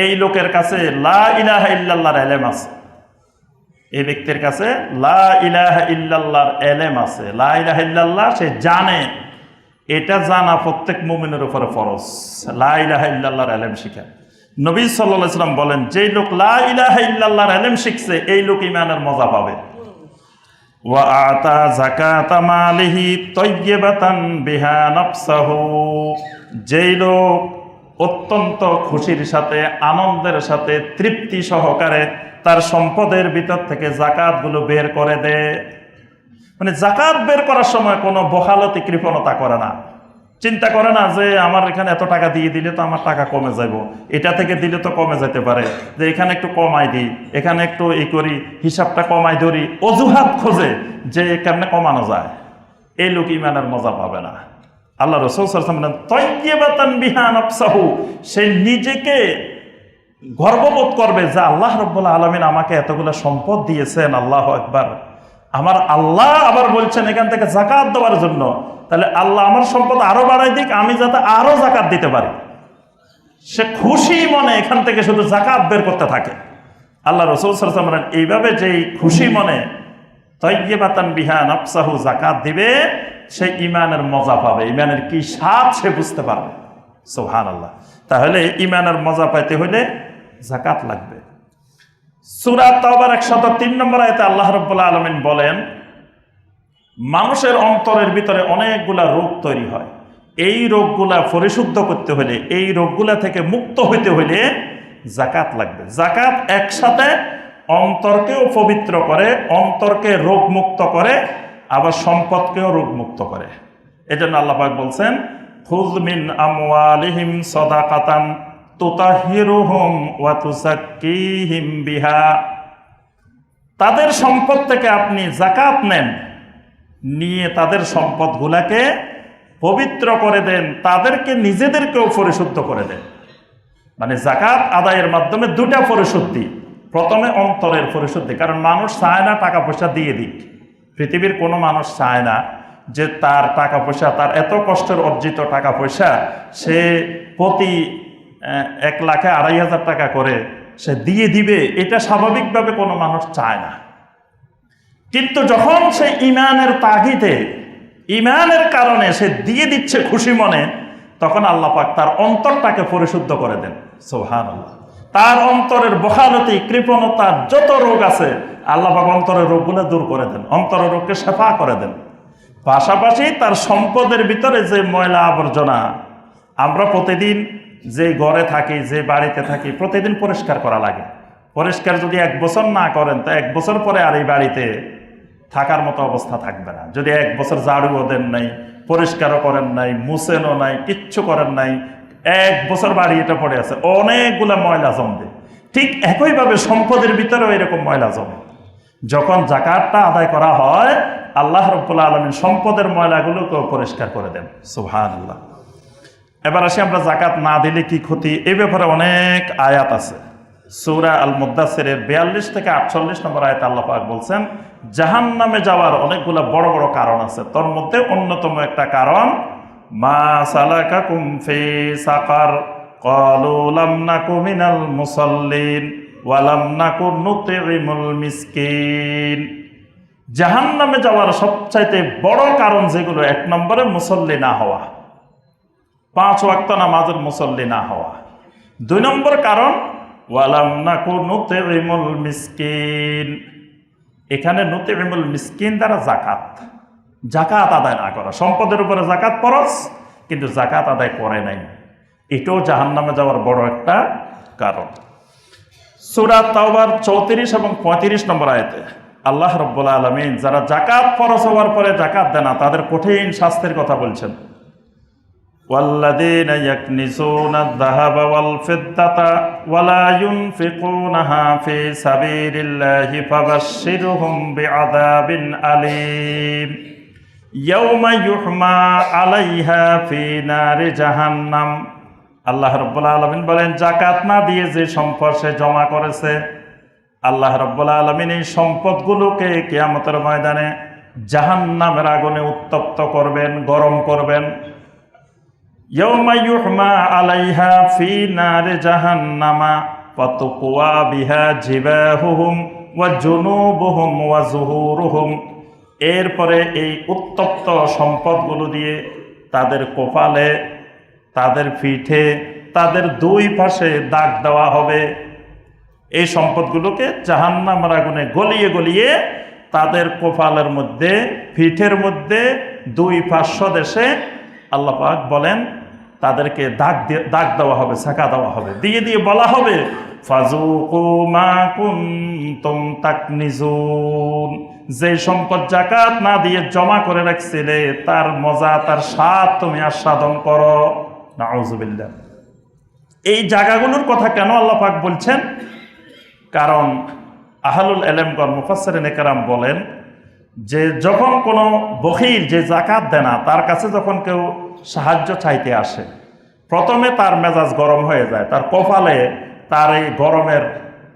এই লোকের কাছে লা ইলাহা ইল্লাল্লাহর ইলম আছে। এই ব্যক্তির কাছে লা ইলাহা ইল্লাল্লাহর ইলম আছে, লা ইলাহা ইল্লাল্লাহ সে জানে। এটা জানা প্রত্যেক মুমিনের উপরে ফরজ, লা ইলাহা ইল্লাল্লাহর ইলম শিখা। নবী সাল্লাল্লাহু আলাইহি ওয়াসাল্লাম বলেন যেই লোক লা ইলাহা ইল্লাল্লাহর ইলম শিখছে এই লোক ঈমানের মজা পাবে। ওয়া আতা যাকাতা মালিহি তাইয়্যিবাতান বিহা নাফসাহু, যেই লোক অত্যন্ত খুশির সাথে, আনন্দের সাথে, তৃপ্তি সহকারে তার সম্পদের ভিতর থেকে জাকাতগুলো বের করে দেয়, মানে জাকাত বের করার সময় কোনো বখালতি কৃপণতা করে না, চিন্তা করে না যে আমার এখানে এত টাকা দিয়ে দিলে তো আমার টাকা কমে যাব, এটা থেকে দিলে তো কমে যেতে পারে, যে এখানে একটু কমাই দিই, এখানে একটু ই করি, হিসাবটা কমাই ধরি, অজুহাত খোঁজে যে কেমনে কমানো যায়, এই লোক ঈমানের মজা পাবে না। আল্লাহ রাসূল সাল্লাল্লাহু আলাইহি ওয়াসাল্লাম তাইয়্যিবাতান বিহা নাফসাহু, সে নিজেকে গর্ববোধ করবে যে আল্লাহ রাব্বুল আলামিন আমাকে এতগুলো সম্পদ দিয়েছেন, আল্লাহু আকবার। আমার আল্লাহ আবার বলছেন এখান থেকে যাকাত দেওয়ার জন্য, তাহলে আল্লাহ আমার সম্পদ আরো বাড়াই দিক, আমি যাতে আরো যাকাত দিতে পারি। সে খুশি মনে এখান থেকে শুধু যাকাত বের করতে থাকে। আল্লাহ রাসূল সাল্লাল্লাহু আলাইহি ওয়াসাল্লাম এইভাবে যেই খুশি মনে তাইয়্যিবাতান বিহা নাফসাহু যাকাত দিবে, সে ঈমানের মজা পাবে, ঈমানের কি স্বাদ সে বুঝতে পারবে। সুবহানাল্লাহ। তাহলে ইমানের মজা পাইতে হলে যাকাত লাগবে। সূরা তাওবার 103 নম্বর আয়াতে আল্লাহ রাব্বুল আলামিন বলেন, মানুষের অন্তরের ভিতরে অনেকগুলা রোগ তৈরি হয়, এই রোগগুলা পরিশুদ্ধ করতে হলে, এই রোগগুলা থেকে মুক্ত হইতে হলে যাকাত লাগবে। যাকাত একসাথে অন্তরকেও পবিত্র করে, অন্তরকে রোগমুক্ত করে, আবার সম্পদকেও রোগমুক্ত করে। এজন্য আল্লাহ পাক বলছেন, খুয মিন আমওয়ালিহিম সাদাকাতান তুতাহহিরুহুম ওয়া তুযাক্কিহিম বিহা। তাদের সম্পদ থেকে আপনি যাকাত নেন, নিয়ে তাদের সম্পদগুলাকে পবিত্র করে দেন, তাদেরকে নিজেদেরকেও পরিশুদ্ধ করে দেন। মানে যাকাত আদায়ের মাধ্যমে দুটা পরিশুদ্ধি। প্রথমে অন্তরের পরিশুদ্ধি, কারণ মানুষ চায় না টাকা পয়সা দিয়ে দিক। পৃথিবীর কোনো মানুষ চায় না যে তার টাকা পয়সা, তার এত কষ্টের অর্জিত টাকা পয়সা সে প্রতি 1,02,500 টাকা করে সে দিয়ে দিবে, এটা স্বাভাবিকভাবে কোনো মানুষ চায় না। কিন্তু যখন সে ইমানের তাগিদে, ইমানের কারণে সে দিয়ে দিচ্ছে খুশি মনে, তখন আল্লাহ পাক তার অন্তরটাকে পরিশুদ্ধ করে দেন। সুবহানাল্লাহ। তার অন্তরের বখালতি, কৃপণতা, যত রোগ আছে আল্লাহ পাক অন্তরের রোগগুলো দূর করে দেন, অন্তরের রোগকে সাফা করে দেন। পাশাপাশি তার সম্পদের ভিতরে যে ময়লা আবর্জনা, আমরা প্রতিদিন যে ঘরে থাকি, যে বাড়িতে থাকি, প্রতিদিন পরিষ্কার করা লাগে। পরিষ্কার যদি 1 বছর না করেন, তো 1 বছর পরে আর এই বাড়িতে থাকার মতো অবস্থা থাকবে না। যদি 1 বছর ঝাড়ুও দেন নাই, পরিষ্কারও করেন নাই, মুছেনও নাই, কিচ্ছু করেন নাই, 1 বছর বাড়ি এটা পড়ে আছে, অনেকগুলা ময়লা জমবে। ঠিক একইভাবে সম্পদের ভিতরেও এরকম ময়লা জমে। যখন যাকাতটা আদায় করা হয়, আল্লাহ রাব্বুল আলামিন সম্পদের ময়লাগুলোকেও পরিষ্কার করে দেন। সুবহানাল্লাহ। এবার আসি আমরা যাকাত না দিলে কি ক্ষতি, এই ব্যাপারে অনেক আয়াত আছে। সূরা আল মুদ্দাসসিরের 42 থেকে 48 নম্বর আয়াতে আল্লাহ পাক বলছেন, জাহান্নামে যাওয়ার অনেকগুলা বড় বড় কারণ আছে। তার মধ্যে অন্যতম একটা কারণ, মা সালাকাকুম ফি সাকার ক্বালু লাম নাকু মিনাল মুসাল্লিন ওয়া লাম নাকু নুতঈমুল মিসকিন। জাহান্নামে যাওয়ার সবচাইতে বড় কারণ যেগুলো, 1 নম্বরে মুসল্লি না হওয়া, 5 ওয়াক্ত নামাজের মুসল্লি না হওয়া। 2 নম্বর কারণ, ওয়ালাম নাকু নুতঈমুল মিসকিন। এখানে নুতঈমুল মিসকিন দ্বারা যাকাত আদায় না করা। সম্পদের উপরে যাকাত ফরজ, কিন্তু যাকাত আদায় করে নাই, এটাও জাহান্নামে যাওয়ার বড় একটা কারণ। সূরা তাওবার 34 এবং 35 নম্বর আয়াতে আল্লাহ রাব্বুল আলামিন যারা যাকাত ফরজ হওয়ার পরে যাকাত দেয় না, তাদের কঠিন শাস্তির কথা বলছেন। ওয়াল্লাযীনা ইয়াকনিজুনা আয-যাহাবা ওয়াল ফিদ্দাতা ওয়া লা ইউনফিকুনাহা ফি সাবিলিল্লাহি ফাবাশশিরহুম বিআযাবিন আলীম ইয়াওমা ইউহমা আলাইহা ফি নারি জাহান্নাম। আল্লাহ রাব্বুল আলামিন বলেন, যাকাত না দিয়ে যে সম্পদ সে জমা করেছে, আল্লাহ রাব্বুল আলামিন এই সম্পদগুলোকে কিয়ামতের ময়দানে জাহান্নামের আগুনে উত্তপ্ত করবেন, গরম করবেন। ইয়াউমা ইউহমা আলাইহা ফি নারি জাহান্নামা ফাতুকওয়া বিহা জিবাহুহুম ওয়া জুনুবুহুম ওয়া যুহুরুহুম। এরপরে এই উত্তপ্ত সম্পদগুলো দিয়ে তাদের কপালে, তাদের পিঠে, তাদের 2 পাশে দাগ দেওয়া হবে। এই সম্পদগুলোকে জাহান্নামের আগুনে গলিয়ে গলিয়ে তাদের কপালের মধ্যে, পিঠের মধ্যে, 2 পাশ দেশে আল্লাহ পাক বলেন তাদেরকে দাগ দেওয়া হবে, ছাকা দেওয়া হবে, দিয়ে দিয়ে বলা হবে, ফাযুকু মা কুনতুম তাকনিজুন। যে সম্পদ যাকাত না দিয়ে জমা করে রাখছিলে, তার মজা, তার স্বাদ তুমি আস্বাদন করো। নাউযুবিল্লাহ। এই জায়গাগুলোর কথা কেন আল্লাহ পাক বলছেন? কারণ আহলুল ইলমগণ, মুফাসসিরিনে কেরাম বলেন যে যখন কোনো বখিল যে যাকাত দেয় না, তার কাছে যখন কেউ সাহায্য চাইতে আসে, প্রথমে তার মেজাজ গরম হয়ে যায়, তার কপালে তার এই গরমের,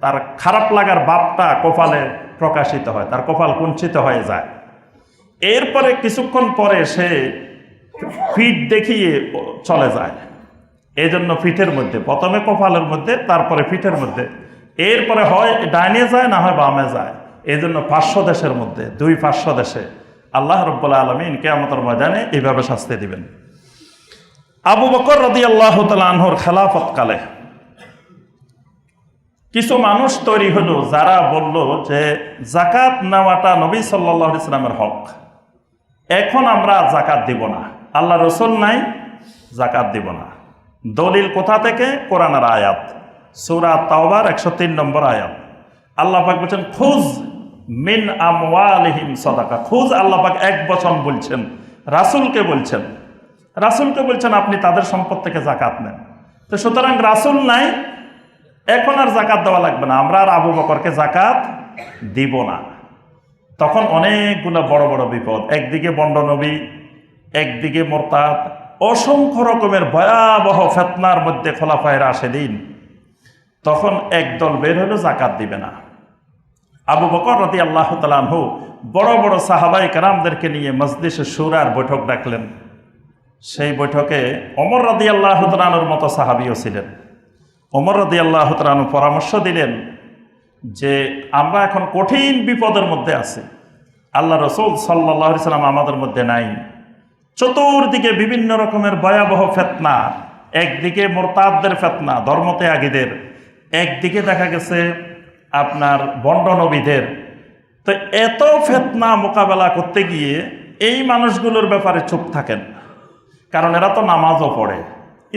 তার খারাপ লাগার ভাবটা কপালে প্রকাশিত হয়, তার কপাল কুঞ্চিত হয়ে যায়। এরপরে কিছুক্ষণ পরে সে পিঠ দেখিয়ে চলে যায়। এই জন্য পিঠের মধ্যে, প্রথমে কপালের মধ্যে, তারপরে পিঠের মধ্যে, এরপরে হয় ডাইনে যায়, না হয় বামে যায়। এই জন্য 500 দেশের মধ্যে 2 দেশে আল্লাহ রাব্বুল আলামিন কিয়ামতের ময়দানে এইভাবে শাস্তি দিবেন। আবু বকর রাদিয়াল্লাহু তাআলা আনহুর খেলাফতকালে কিছু মানুষ তৈরি হলো যারা বলল যে জাকাত নেওয়াটা নবী সাল্লাল্লাহু আলাইহি সাল্লামের হক, এখন আমরা জাকাত দিব না, আল্লাহ রসুল নাই, জাকাত দিব না। দলিল কোথা থেকে? কোরআনের আয়াত, সূরা তাওবার 103 নম্বর আয়াত। আল্লাহ পাক বলছেন খুজ মিন আমওয়ালিহিম সাদাকা। খুজ আল্লাহ পাক এক বচন বলছেন, রাসূলকে বলছেন, রাসূলকে বলছেন আপনি তাদের সম্পদ থেকে জাকাত নেন। তো সুতরাং রাসূল নাই, এখন আর জাকাত দেওয়া লাগবে না, আমরা আর আবু বকরকে জাকাত দিব না। তখন অনেকগুলো বড় বড় বিপদ, একদিকে বন্ড নবী, একদিকে মোরতাদ, অসংখ্য রকমের ভয়াবহ ফিতনার মধ্যে খোলাফায়ে রাশেদিন। তখন একদল বের হলো জাকাত দিবে না। আবু বকর রাদিয়াল্লাহু তাআলা আনহু বড় বড় সাহাবায়ে কেরামদেরকে নিয়ে মজলিসে শুরার বৈঠক ডাকলেন। সেই বৈঠকে ওমর রাদিয়াল্লাহু তাআলা আনহুর মতো সাহাবীও ছিলেন। ওমর রাদিয়াল্লাহু তাআলা আনহু পরামর্শ দিলেন যে আমরা এখন কঠিন বিপদের মধ্যে আছি, আল্লাহ রসুল সাল্লাল্লাহু আলাইহি সাল্লাম আমাদের মধ্যে নাই, চতুর্দিকে বিভিন্ন রকমের ভয়াবহ ফিতনা, একদিকে মুরতাদদের ফিতনা, ধর্মত্যাগীদের, একদিকে দেখা গেছে আপনার বন্ড নবীদের। তো এত ফিতনা মোকাবেলা করতে গিয়ে এই মানুষগুলোর ব্যাপারে চুপ থাকেন, কারণ এরা তো নামাজও পড়ে,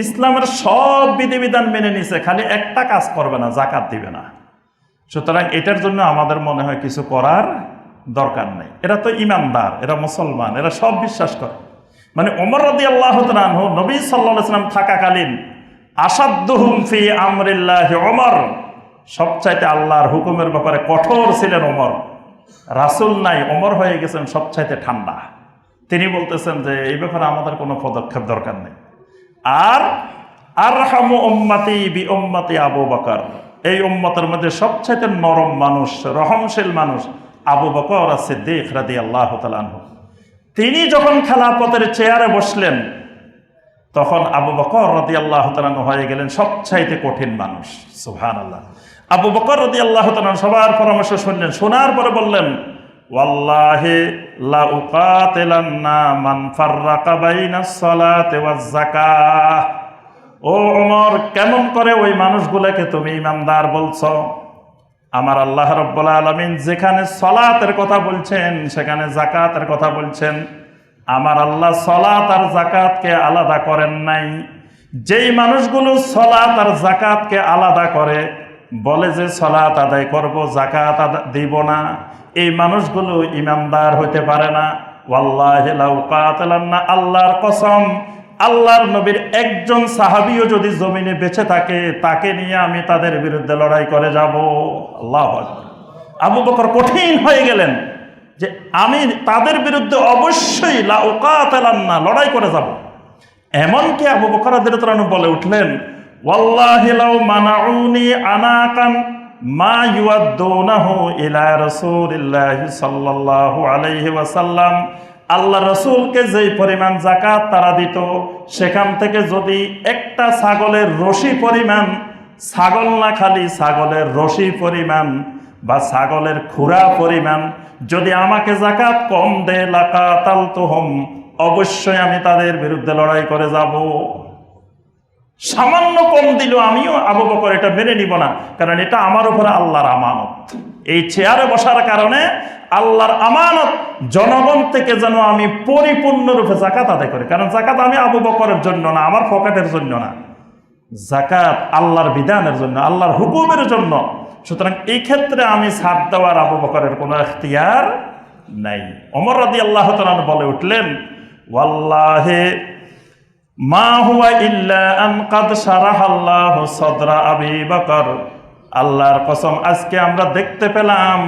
ইসলামের সব বিধিবিধান মেনে নিছে, খালি একটা কাজ করবে না, জাকাত দিবে না। সুতরাং এটার জন্য আমাদের মনে হয় কিছু করার দরকার নেই, এরা তো ইমানদার, এরা মুসলমান, এরা সব বিশ্বাস করে। মানে ওমর রাদিয়াল্লাহু তাআলা আনহু নবী সাল্লাল্লাহু আলাইহি ওয়াসাল্লাম থাকাকালীন আসাদ্দুহুম ফি আমরিল্লাহি ওমর, সবচাইতে আল্লাহর হুকুমের ব্যাপারে কঠোর ছিলেন ওমর। রাসূল নাই, ওমর হয়ে গেছেন সবচাইতে ঠান্ডা। তিনি বলতেছেন যে এই ব্যাপারে আমাদের কোনো পদক্ষেপ দরকার নেই। আর আরহামু উম্মতি বি উম্মতি আবু বকর, এই উম্মতের মধ্যে সবচাইতে নরম মানুষ, রহমশীল মানুষ আবু বকর as-সিদ্দিক রাদিয়াল্লাহু তাআলা আনহু। তিনি যখন খেলাফতের চেয়ারে বসলেন তখন আবু বকর রাদিয়াল্লাহু তাআলা আনহু হয়ে গেলেন সবচাইতে কঠিন মানুষ। সুবহানাল্লাহ। আবু বকর রাদিয়াল্লাহু তাআলা আনহু সবার পরামর্শ শুনলেন, শোনার পরে বললেন ওয়াল্লাহি লা উকাতিলান্না মান ফাররাকা বাইনাস সালাতি ওয়াজ যাকাহ। ও ওমর, কেমন করে ওই মানুষগুলোকে তুমি ইমানদার বলছো? আমার আল্লাহ রাব্বুল আলামিন যেখানে সালাতের কথা বলছেন সেখানে যাকাতের কথা বলছেন। আমার আল্লাহ সালাত আর যাকাতকে আলাদা করেন নাই। যেই মানুষগুলো সালাত আর যাকাতকে আলাদা করে, বলে যে সালাত আদায় করব, যাকাত দিব না, এই মানুষগুলো ইমানদার হতে পারে না। ওয়াল্লাহি লা উকাতিলান্না, আল্লাহর কসম, আল্লাহর নবীর একজন সাহাবীও যদি জমিনে বেঁচে থাকে তাকে নিয়ে আমি তাদের বিরুদ্ধে লড়াই করে যাব। আল্লাহু আকবার। আবু বকর কঠিন হয়ে গেলেন যে আমি তাদের বিরুদ্ধে অবশ্যই লা উকাতিলান্না, লড়াই করে যাব। এমনকি আবু বকর রাদিয়াল্লাহু আনহু বলে উঠলেন ওয়াল্লাহি লাউ মানাউনি আনাকান মা ইউআদ্দুনাহু ইলা রাসূলিল্লাহি সাল্লাল্লাহু আলাইহি ওয়াসাল্লাম, আল্লাহ রসুলকে যেই পরিমাণ যাকাত তারা দিত সেখান থেকে যদি একটা ছাগলের রশি পরিমাণ, ছাগল না খালি ছাগলের রশি পরিমাণ বা ছাগলের খুরা পরিমাণ যদি আমাকে যাকাত কম দেয় লাকাতালতুহুম, অবশ্যই আমি তাদের বিরুদ্ধে লড়াই করে যাব। সামান্য কম দিল আমিও আবু বকর এটা মেনে নিব না, কারণ এটা আমার উপরে আল্লাহর আমানত। এই চেয়ারে বসার কারণে আল্লাহর আমানত, জনগণ থেকে যেন আমি পরিপূর্ণরূপে যাকাত আদায় করি। কারণ যাকাত আমি আবু বকরের জন্য না, আমার পকেটের জন্য না, যাকাত আল্লাহর বিধানের জন্য, আল্লাহর হুকুমের জন্য। সুতরাং এই ক্ষেত্রে আমি ছাড় দেওয়ার আবু বকরের কোনো এখতিয়ার নাই। ওমর রাদিয়াল্লাহু তাআলা বলে উঠলেন ওয়াল্লাহি মা হুয়া ইল্লা আন কাদ শারাহাল্লাহু সাদরা আবি বকর, আল্লাহর কসম আজকে আমরা দেখতে পেলাম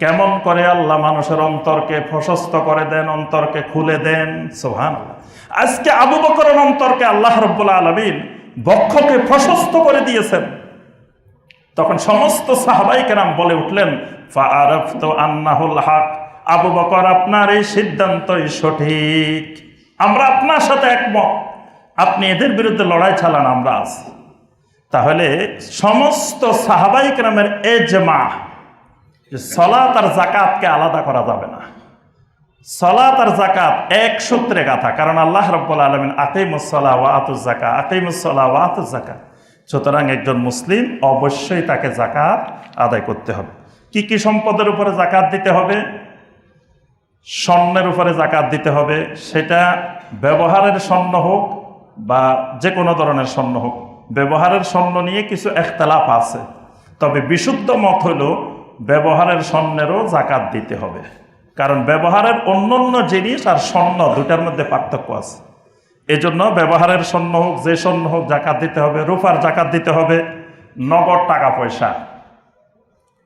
কেমন করে আল্লাহ মানুষের অন্তরকে প্রশস্ত করে দেন, অন্তরকে খুলে দেন। সুবহানাল্লাহ। আজকে আবু বকরের অন্তরকে আল্লাহ রাব্বুল আলামিন বক্ষকে প্রশস্ত করে দিয়েছেন। তখন সমস্ত সাহাবায়ে কেরাম বলে উঠলেন ফাআরাফতু আন্নাহুল হক, আবু বকর আপনার এই সিদ্ধান্তই সঠিক, আমরা আপনার সাথে একমত, আপনি এদের বিরুদ্ধে লড়াই চালান, আমরা আছি। তাহলে সমস্ত সাহাবায়ে কেরামের ইজমা যে সালাত আর যাকাতকে আলাদা করা যাবে না, সালাত আর যাকাত এক সূত্রে গাথা, কারণ আল্লাহ রাব্বুল আলামিন আকিমুস সালাহ ওয়া আতুজ যাকাত, আকিমুস সালাহ ওয়া আতুজ যাকাত। সুতরাং একজন মুসলিম অবশ্যই তাকে যাকাত আদায় করতে হবে। কি কি সম্পদের উপরে যাকাত দিতে হবে? স্বর্ণের উপরে যাকাত দিতে হবে, সেটা ব্যবহারের স্বর্ণ হোক বা যে কোনো ধরনের স্বর্ণ হোক। ব্যবহারের স্বর্ণ নিয়ে কিছু ইখতিলাফ আছে, তবে বিশুদ্ধ মত হলো ব্যবহারের স্বর্ণেরও যাকাত দিতে হবে, কারণ ব্যবহারের অন্যান্য জিনিস আর স্বর্ণ দুটার মধ্যে পার্থক্য আছে। এজন্য ব্যবহারের স্বর্ণ হোক, যে স্বর্ণ হোক, যাকাত দিতে হবে। রূপার যাকাত দিতে হবে, নগদ টাকা পয়সা,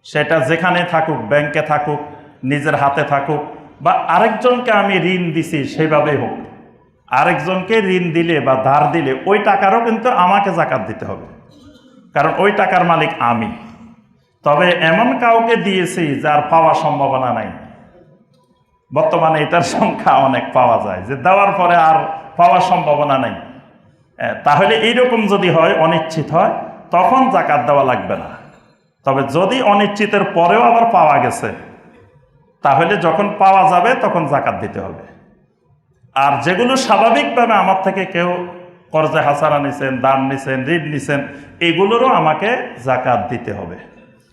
সেটা যেখানে থাকুক, ব্যাংকে থাকুক, নিজের হাতে থাকুক, বা আরেকজনকে আমি ঋণ দিছি সেভাবেই হোক। আরেকজনকে ঋণ দিলে বা ধার দিলে ওই টাকারও কিন্তু আমাকে যাকাত দিতে হবে, কারণ ওই টাকার মালিক আমি। তবে এমন কাউকে দিয়েছি যার পাওয়ার সম্ভাবনা নাই, বর্তমানে এটার সংখ্যা অনেক পাওয়া যায়, যে দেওয়ার পরে আর পাওয়ার সম্ভাবনা নেই। তাহলে এইরকম যদি হয়, অনিশ্চিত হয়, তখন যাকাত দেওয়া লাগবে না। তবে যদি অনিশ্চিতের পরেও আবার পাওয়া গেছে, তাহলে যখন পাওয়া যাবে তখন যাকাত দিতে হবে। আর যেগুলো স্বাভাবিকভাবে আমার থেকে কেউ কর্জে হাসানা নিছেন, দান নিছেন, ঋণ নিছেন, এগুলোরও আমাকে যাকাত দিতে হবে।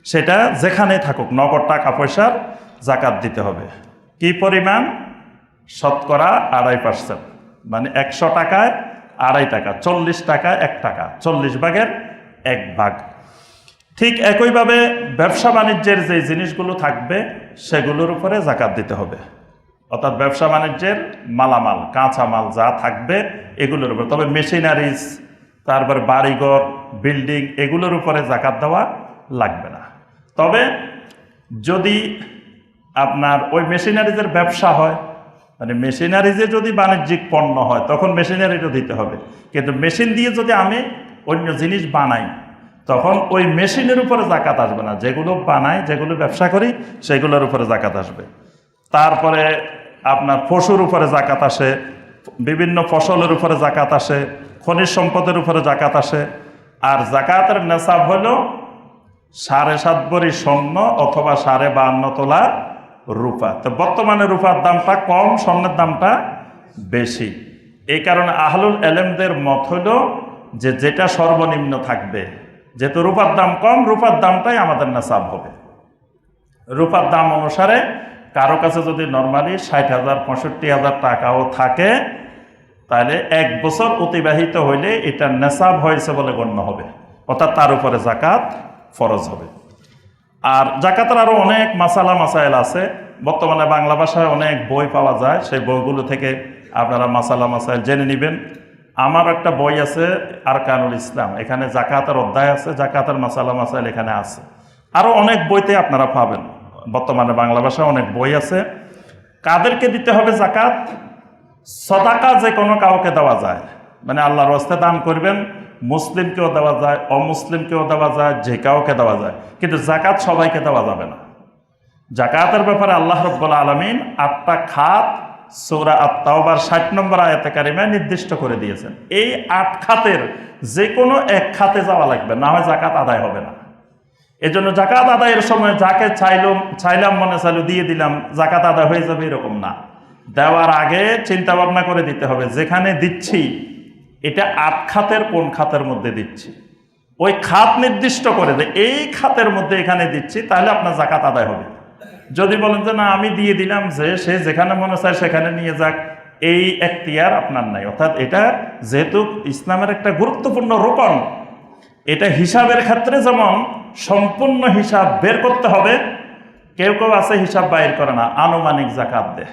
সেটা যেখানে থাকুক, নগদ টাকা পয়সার যাকাত দিতে হবে। কি পরিমাণ? শতকরা 2.5%, মানে 100 টাকায় 2.5 টাকা, 40 টাকায় 1 টাকা, 40 ভাগের 1 ভাগ। ঠিক একইভাবে ব্যবসা বাণিজ্যের যে জিনিসগুলো থাকবে সেগুলোর উপরে যাকাত দিতে হবে, অর্থাৎ ব্যবসা বাণিজ্যের মালামাল, কাঁচা মাল যা থাকবে এগুলোর উপরে। তবে মেশিনারিজ, তারপর বাড়িঘর, বিল্ডিং, এগুলোর উপরে যাকাত দেওয়া লাগবে না। তবে যদি আপনার ওই মেশিনারিজের ব্যবসা হয়, মানে মেশিনারিজে যদি বাণিজ্যিক পণ্য হয়, তখন মেশিনারিটা দিতে হবে। কিন্তু মেশিন দিয়ে যদি আমি অন্য জিনিস বানাই, তখন ওই মেশিনের উপরে যাকাত আসবে না। যেগুলো বানাই, যেগুলো ব্যবসা করি, সেগুলোর উপরে যাকাত আসবে। তারপরে আপনার পশুর উপরে যাকাত আসে, বিভিন্ন ফসলের উপরে যাকাত আসে, খনিজ সম্পদের উপরে যাকাত আসে। আর যাকাতের নেশাব হলো 7.5 ভরি স্বর্ণ অথবা 52.5 তোলা রূপা। তো বর্তমানে রূপার দামটা কম, স্বর্ণের দামটা বেশি। এই কারণে আহলুল এলেমদের মত হলো যে যেটা সর্বনিম্ন থাকবে, যেহেতু রূপার দাম কম, রূপার দামটাই আমাদের নেশাব হবে। রূপার দাম অনুসারে কারো কাছে যদি নর্মালি 60,000 65,000 টাকাও থাকে, তাহলে 1 বছর অতিবাহিত হইলে এটা নেশাব হয়েছে বলে গণ্য হবে, অর্থাৎ তার উপরে যাকাত ফরজ হবে। আর যাকাতের আরও অনেক মাসাইল আছে। বর্তমানে বাংলা ভাষায় অনেক বই পাওয়া যায়, সেই বইগুলো থেকে আপনারা মাসাইল জেনে নেবেন। আমার একটা বই আছে আরকানুল ইসলাম, এখানে যাকাতের অধ্যায় আছে, যাকাতের মাসাইল এখানে আছে। আরও অনেক বইতে আপনারা পাবেন, বর্তমানে বাংলা ভাষায় অনেক বই আছে। কাদেরকে দিতে হবে যাকাত? সদাকা যে কোনো কাউকে দেওয়া যায়, মানে আল্লাহর রাস্তায় দান করবেন, মুসলিমকেও দেওয়া যায়, অমুসলিমকেও দেওয়া যায়, যে কাউকে দেওয়া যায়, কিন্তু যাকাত সবাইকে দেওয়া যাবে না। যাকাতের ব্যাপারে আল্লাহ রাব্বুল আলামিন 8টা খাত সূরা আত-তাওবার 60 নম্বর আয়াতে কারিমায় নির্দিষ্ট করে দিয়েছেন। এই 8 খাতের যে কোনো এক খাতে যাওয়া লাগবে, না হয় যাকাত আদায় হবে না। এজন্য যাকাত আদায়ের সময় যাকে চাইলাম মনে চাইলো দিয়ে দিলাম, যাকাত আদায় হয়ে যাবে এরকম না। দেওয়ার আগে চিন্তা ভাবনা করে দিতে হবে, যেখানে দিচ্ছি এটা 8 খাতের কোন খাতের মধ্যে দিচ্ছি, ওই খাত নির্দিষ্ট করে দেয়, এই খাতের মধ্যে এখানে দিচ্ছি, তাহলে আপনার যাকাত আদায় হবে। যদি বলেন যে না আমি দিয়ে দিলাম, যে সে যেখানে মনে চায় সেখানে নিয়ে যাক, এই এখতিয়ার আপনার নাই। অর্থাৎ এটা যেহেতু ইসলামের একটা গুরুত্বপূর্ণ রোকন, এটা হিসাবের ক্ষেত্রে যেমন সম্পূর্ণ হিসাব বের করতে হবে। কেউ কেউ আছে হিসাব বাইর করে না, আনুমানিক যাকাত দেয়,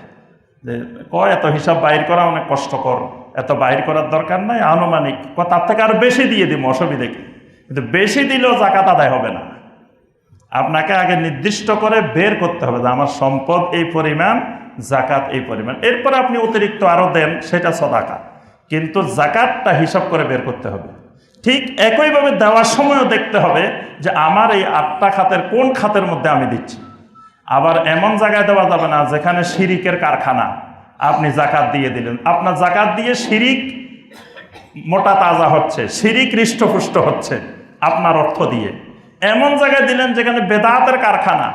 যে কয় এত হিসাব বাইর করা অনেক কষ্টকর, এত বাইর করার দরকার নাই, আনুমানিক তার থেকে আরো বেশি দিয়ে দিব, অসুবিধে কি? কিন্তু বেশি দিলেও যাকাত আদায় হবে না। আপনাকে আগে নির্দিষ্ট করে বের করতে হবে যে আমার সম্পদ এই পরিমাণ, যাকাত এই পরিমাণ, এরপরে আপনি অতিরিক্ত আরো দেন, সেটা সদাকা, কিন্তু যাকাতটা হিসাব করে বের করতে হবে। ঠিক একইভাবে দেওয়ার সময়ও দেখতে হবে যে আমার এই 8টা খাতের কোন খাতের মধ্যে আমি দিচ্ছি। আবার এমন জায়গায় দেওয়া যাবে না যেখানে শিরিকের কারখানা, আপনি যাকাত দিয়ে দিলেন, আপনার যাকাত দিয়ে শিরিক মোটা তাজা হচ্ছে, শিরিক হৃষ্টপুষ্ট হচ্ছে আপনার অর্থ দিয়ে। এমন জায়গায় দিলেন যেখানে বেদাতের কারখানা,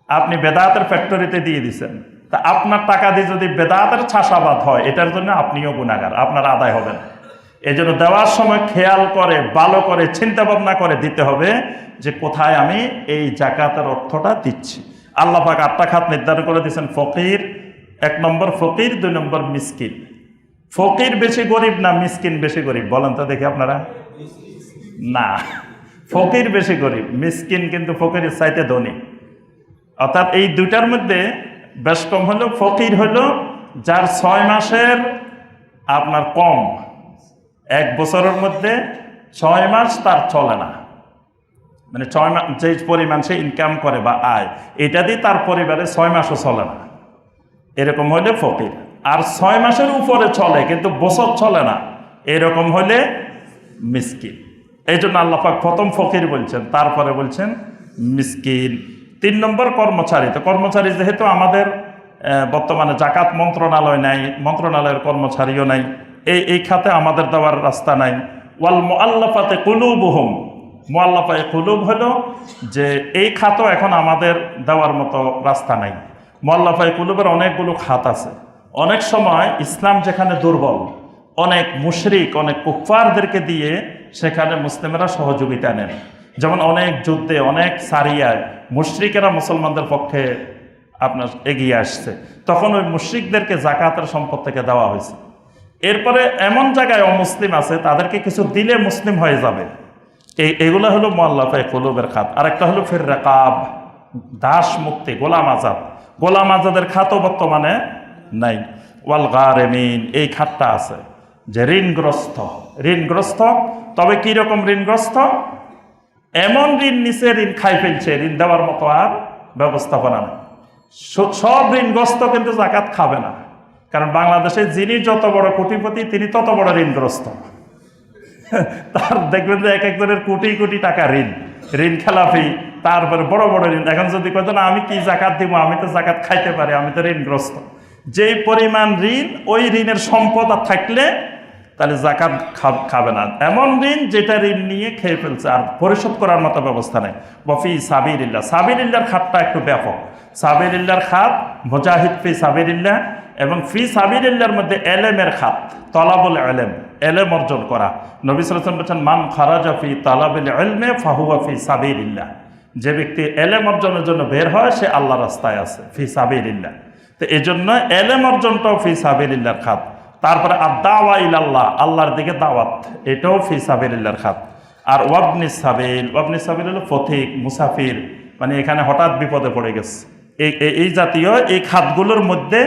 আপনি বেদাতের ফ্যাক্টরিতে দিয়ে দিচ্ছেন, তা আপনার টাকা দিয়ে যদি বেদাতের চাষাবাদ হয়, এটার জন্য আপনিও গুনাহগার, আপনার আদায় হবে না। এই জন্য দেওয়ার সময় খেয়াল করে ভালো করে চিন্তা ভাবনা করে দিতে হবে যে কোথায় আমি এই জাকাতের অর্থটা দিচ্ছি। আল্লাহ পাক 8টা খাত নির্ধারণ করে দিয়েছেন। ফকির 1 নম্বর, ফকির 2 নম্বর মিসকিন। ফকির বেশি গরিব না মিসকিন বেশি গরিব বলেন তো দেখি আপনারা? না, ফকির বেশি গরিব, মিসকিন কিন্তু ফকিরের চাইতে ধনী। অর্থাৎ এই দুইটার মধ্যে বেশ কম হলো ফকির হলো যার 6 মাসের আপনার কম, 1 বছরের মধ্যে 6 মাস তার চলে না, মানে 6 মাস যে পরিমাণ সে ইনকাম করে বা আয়, এটা দিয়ে তার পরিবারে 6 মাসও চলে না, এরকম হলে ফকির। আর 6 মাসের উপরে চলে কিন্তু বছর চলে না, এরকম হলে মিসকিন। এই জন্য আল্লাহ পাক প্রথম ফকির বলছেন, তারপরে বলছেন মিসকিন। 3 নম্বর কর্মচারী। তো কর্মচারী যেহেতু আমাদের বর্তমানে জাকাত মন্ত্রণালয় নাই, মন্ত্রণালয়ের কর্মচারীও নাই, এই খাতে আমাদের দেওয়ার রাস্তা নাই। ওয়াল মুআল্লাফাতে কুলুবুহুম, মুআল্লাফায়ে কুলুব হলো যে এই খাতও এখন আমাদের দেওয়ার মতো রাস্তা নাই। মুআল্লাফায়ে কুলুবের অনেকগুলো খাত আছে। অনেক সময় ইসলাম যেখানে দুর্বল, অনেক মুশরিক অনেক কুফফারদেরকে দিয়ে সেখানে মুসলিমেরা সহযোগিতা নেন। যেমন অনেক যুদ্ধে, অনেক সারিয়ায় মুশরিকেরা মুসলমানদের পক্ষে আপনার এগিয়ে আসছে, তখন ওই মুশরিকদেরকে জাকাতের সম্পদ থেকে দেওয়া হয়েছে। এরপরে এমন জায়গায় অমুসলিম আছে, তাদেরকে কিছু দিলে মুসলিম হয়ে যাবে, এগুলো হলো মুআল্লাফায়ে কুলুবের খাত। আরেকটা হলো ফির রিকাব, দাস মুক্তি, গোলাম আজাদ। গোলাম আজাদের খাতও বর্তমানে নাই। ওয়াল গারিমিন, এই খাতটা আছে যে ঋণগ্রস্ত। ঋণগ্রস্ত, তবে কি রকম ঋণগ্রস্ত? এমন ঋণ নিচে ঋণ খাই ফেলছে, ঋণ দেওয়ার মতো আর ব্যবস্থাপনা নেই। সব ঋণগ্রস্ত কিন্তু জাকাত খাবে না, কারণ বাংলাদেশে যিনি যত বড় কোটিপতি তিনি তত বড় ঋণগ্রস্ত। তার দেখবেন যে এক একজনের কোটি কোটি টাকা ঋণ, ঋণ খেলাফি, তারপরে বড় বড় ঋণ। এখন যদি কত না আমি কি জাকাত দিব, আমি তো জাকাত খাইতে পারি, আমি তো ঋণগ্রস্ত। যেই পরিমাণ ঋণ, ওই ঋণের সম্পদ আর থাকলে তাহলে জাকাত খাবে না। এমন ঋণ যেটা ঋণ নিয়ে খেয়ে ফেলছে, আর পরিশোধ করার মতো ব্যবস্থা নেই। ওয়াফি সাবিলিল্লাহ, সাবিলিল্লাহর খাতটা একটু ব্যাপক। সাবিলিল্লাহর খাত মুজাহিদ ফি সাবিলিল্লাহ, এবং ফি সাবিলিল্লাহর মধ্যে এলেমের খাত, তলাবুল এলেম, এলেম অর্জন করা। নবী সাল্লাল্লাহু আলাইহি ওয়াসাল্লাম বলেছেন মান খারাজা ফি তালাবিল ইলমি ফাহুয়া ফি সাবিলিল্লাহ, যে ব্যক্তি এলেম অর্জনের জন্য বের হয় সে আল্লাহর রাস্তায় আছে, ফি সাবিলিল্লাহ। তো এই জন্য এলেম অর্জনটাও ফি সাবিলিল্লাহর খাত। তারপরে আদ-দাওয়া ইলাল্লাহ, আল্লাহর দিকে দাওয়াত, এটাও ফি সাবিলিল্লাহর খাত। আর ওয়াবনিস সাবিল, ওয়াবনিস সাবিল হলো পথিক, মুসাফির, মানে এখানে হঠাৎ বিপদে পড়ে গেছে, এই জাতীয় এই খাতগুলোর মধ্যে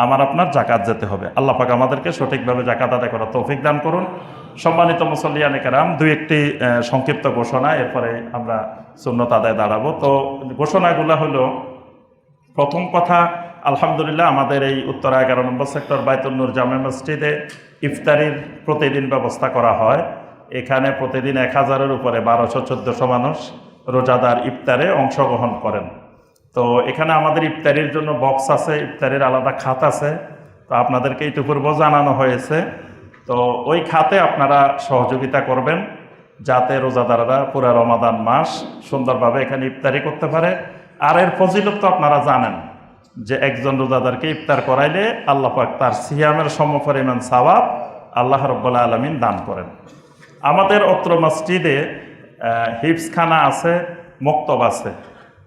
আমার আপনার জাকাত যেতে হবে। আল্লাহ পাক আমাদেরকে সঠিকভাবে জাকাত আদায় করার তৌফিক দান করুন। সম্মানিত মুসল্লিয়ানে কেরাম, 2-1টি সংক্ষিপ্ত ঘোষণা, এরপরে আমরা সুন্নত আদায় দাঁড়াবো। তো ঘোষণাগুলো হলো, প্রথম কথা, আলহামদুলিল্লাহ আমাদের এই উত্তরা 11 নম্বর সেক্টর বায়তুন নূর জামে মসজিদে ইফতারির প্রতিদিন ব্যবস্থা করা হয়। এখানে প্রতিদিন 1000-এর উপরে 1200-1400 মানুষ রোজাদার ইফতারে অংশগ্রহণ করেন। তো এখানে আমাদের ইফতারির জন্য বক্স আছে, ইফতারির আলাদা খাত আছে। তো আপনাদেরকে ইতিপূর্বে জানানো হয়েছে, তো ওই খাতে আপনারা সহযোগিতা করবেন যাতে রোজাদাররা পুরো রমাদান মাস সুন্দরভাবে এখানে ইফতারি করতে পারে। আর এর ফজিলত তো আপনারা জানেন যে একজন রোজাদারকে ইফতার করাইলে আল্লাহ পাক তার সিয়ামের সমপরিমাণ সওয়াব আল্লাহ রাব্বুল আলামিন দান করেন। আমাদের অত্র মসজিদে হিফজখানা আছে, মক্তব আছে।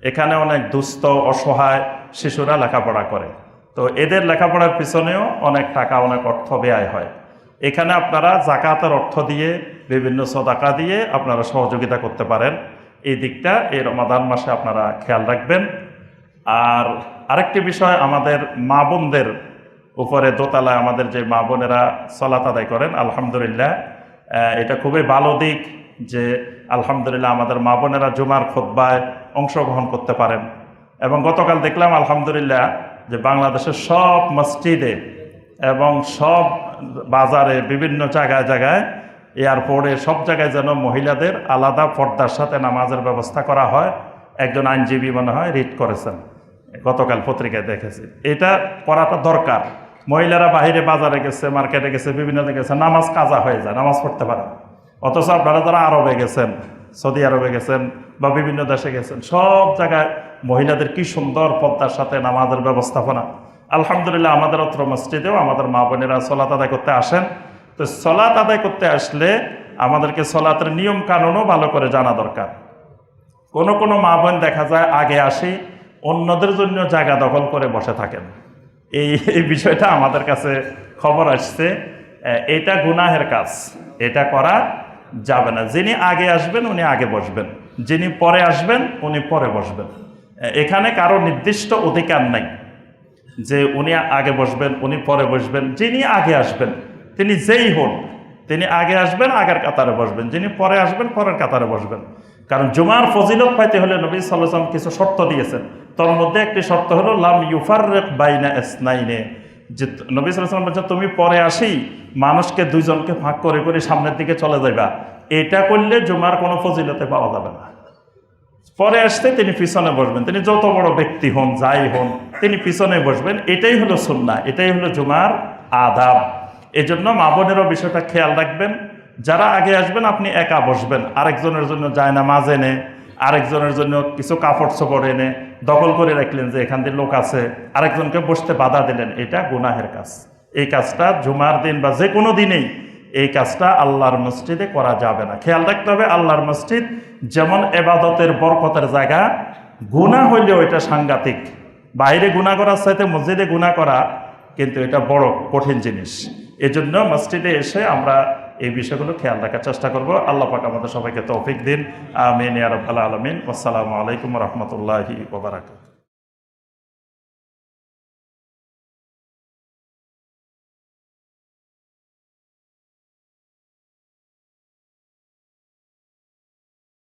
এখানে অনেক দুস্থ অসহায় শিশুরা লেখাপড়া করে, তো এদের লেখাপড়ার পিছনেও অনেক টাকা, অনেক অর্থ ব্যয় হয়। এখানে আপনারা জাকাতের অর্থ দিয়ে, বিভিন্ন সদাকা দিয়ে আপনারা সহযোগিতা করতে পারেন। এই দিকটা এই রমাদান মাসে আপনারা খেয়াল রাখবেন। আর আরেকটি বিষয়, আমাদের মা বোনদের উপরে দোতলায় আমাদের যে মা বোনেরা সালাত আদায় করেন, আলহামদুলিল্লাহ এটা খুবই ভালো দিক যে আলহামদুলিল্লাহ আমাদের মা বোনেরা জুমার খুতবায় অংশগ্রহণ করতে পারেন। এবং গতকাল দেখলাম আলহামদুলিল্লাহ যে বাংলাদেশের সব মসজিদে এবং সব বাজারে, বিভিন্ন জায়গায় জায়গায়, এয়ারপোর্টে, সব জায়গায় যেন মহিলাদের আলাদা পর্দার সাথে নামাজের ব্যবস্থা করা হয়। একজন আইনজীবী মনে হয় রিট করেছেন, গতকাল পত্রিকায় দেখেছি। এটা করাটা দরকার। মহিলারা বাহিরে বাজারে গেছে, মার্কেটে গেছে, বিভিন্ন জায়গায় গেছে, নামাজ কাজা হয়ে যায়, নামাজ পড়তে পারে। অথচ আপনারা যারা আরবে গেছেন, সৌদি আরবে গেছেন বা বিভিন্ন দেশে গেছেন, সব জায়গায় মহিলাদের কি সুন্দর পর্দার সাথে নামাজের ব্যবস্থাপনা। আলহামদুলিল্লাহ আমাদের অত্র মসজিদেও আমাদের মা বোনেরা সলাত আদায় করতে আসেন। তো সলাত আদায় করতে আসলে আমাদেরকে সলাতের নিয়ম কানুনও ভালো করে জানা দরকার। কোনো কোনো মা বোন দেখা যায় আগে আসি, অন্যদের জন্য জায়গা দখল করে বসে থাকেন। এই বিষয়টা আমাদের কাছে খবর আসছে। এটা গুনাহের কাজ, এটা করা যাবে না। যিনি আগে আসবেন উনি আগে বসবেন, যিনি পরে আসবেন উনি পরে বসবেন। এখানে কারো নির্দিষ্ট অধিকার নাই যে উনি আগে বসবেন উনি পরে বসবেন। যিনি আগে আসবেন তিনি যেই হন, তিনি আগে আসবেন আগের কাতারে বসবেন, যিনি পরে আসবেন পরের কাতারে বসবেন। কারণ জুমার ফজিলত পাইতে হলে নবী সাল্লাল্লাহু আলাইহি ওয়াসাল্লাম কিছু শর্ত দিয়েছেন। তার মধ্যে একটি শর্ত হলো লাম ইউফাররিক বাইনা ইসনাইনে, যে নবী সাল্লাল্লাহু আলাইহি ওয়াসাল্লাম বলেছেন তুমি পরে আসি মানুষকে দুইজনকে ভাগ করে করে সামনের দিকে চলে যাইবা। এটা করলে জুমার কোনো ফজিলতে পাওয়া যাবে না। পরে আসতে তিনি পিছনে বসবেন, তিনি যত বড় ব্যক্তি হন যাই হন তিনি পিছনে বসবেন। এটাই হলো সুন্নাহ, এটাই হলো জুমার আদাব। এজন্য মা বোনেরও বিষয়টা খেয়াল রাখবেন। যারা আগে আসবেন আপনি একা বসবেন, আরেকজনের জন্য জায়নামাজ এনে, আরেকজনের জন্য কিছু কাপড় চোপড় এনে দখল করে রাখলেন যে এখান দিয়ে লোক আছে, আরেকজনকে বসতে বাধা দিলেন, এটা গুনাহের কাজ। এই কাজটা জুমার দিন বা যে কোনো দিনেই এই কাজটা আল্লাহর মসজিদে করা যাবে না। খেয়াল রাখতে হবে আল্লাহর মসজিদ যেমন এবাদতের বরকতের জায়গা, গুনাহ হইলেও এটা সাংঘাতিক। বাইরে গুনাহ করার চাইতে মসজিদে গুনাহ করা কিন্তু এটা বড় কঠিন জিনিস। এজন্য মসজিদে এসে আমরা এই বিষয়গুলো খেয়াল রাখার চেষ্টা করব। আল্লাহ পাক আমাদের সবাইকে তৌফিক দিন। আমিন ইয়া রাব্বাল আলামিন। আসসালামু আলাইকুম ওয়া রাহমাতুল্লাহি ওয়া বারাকাতুহু।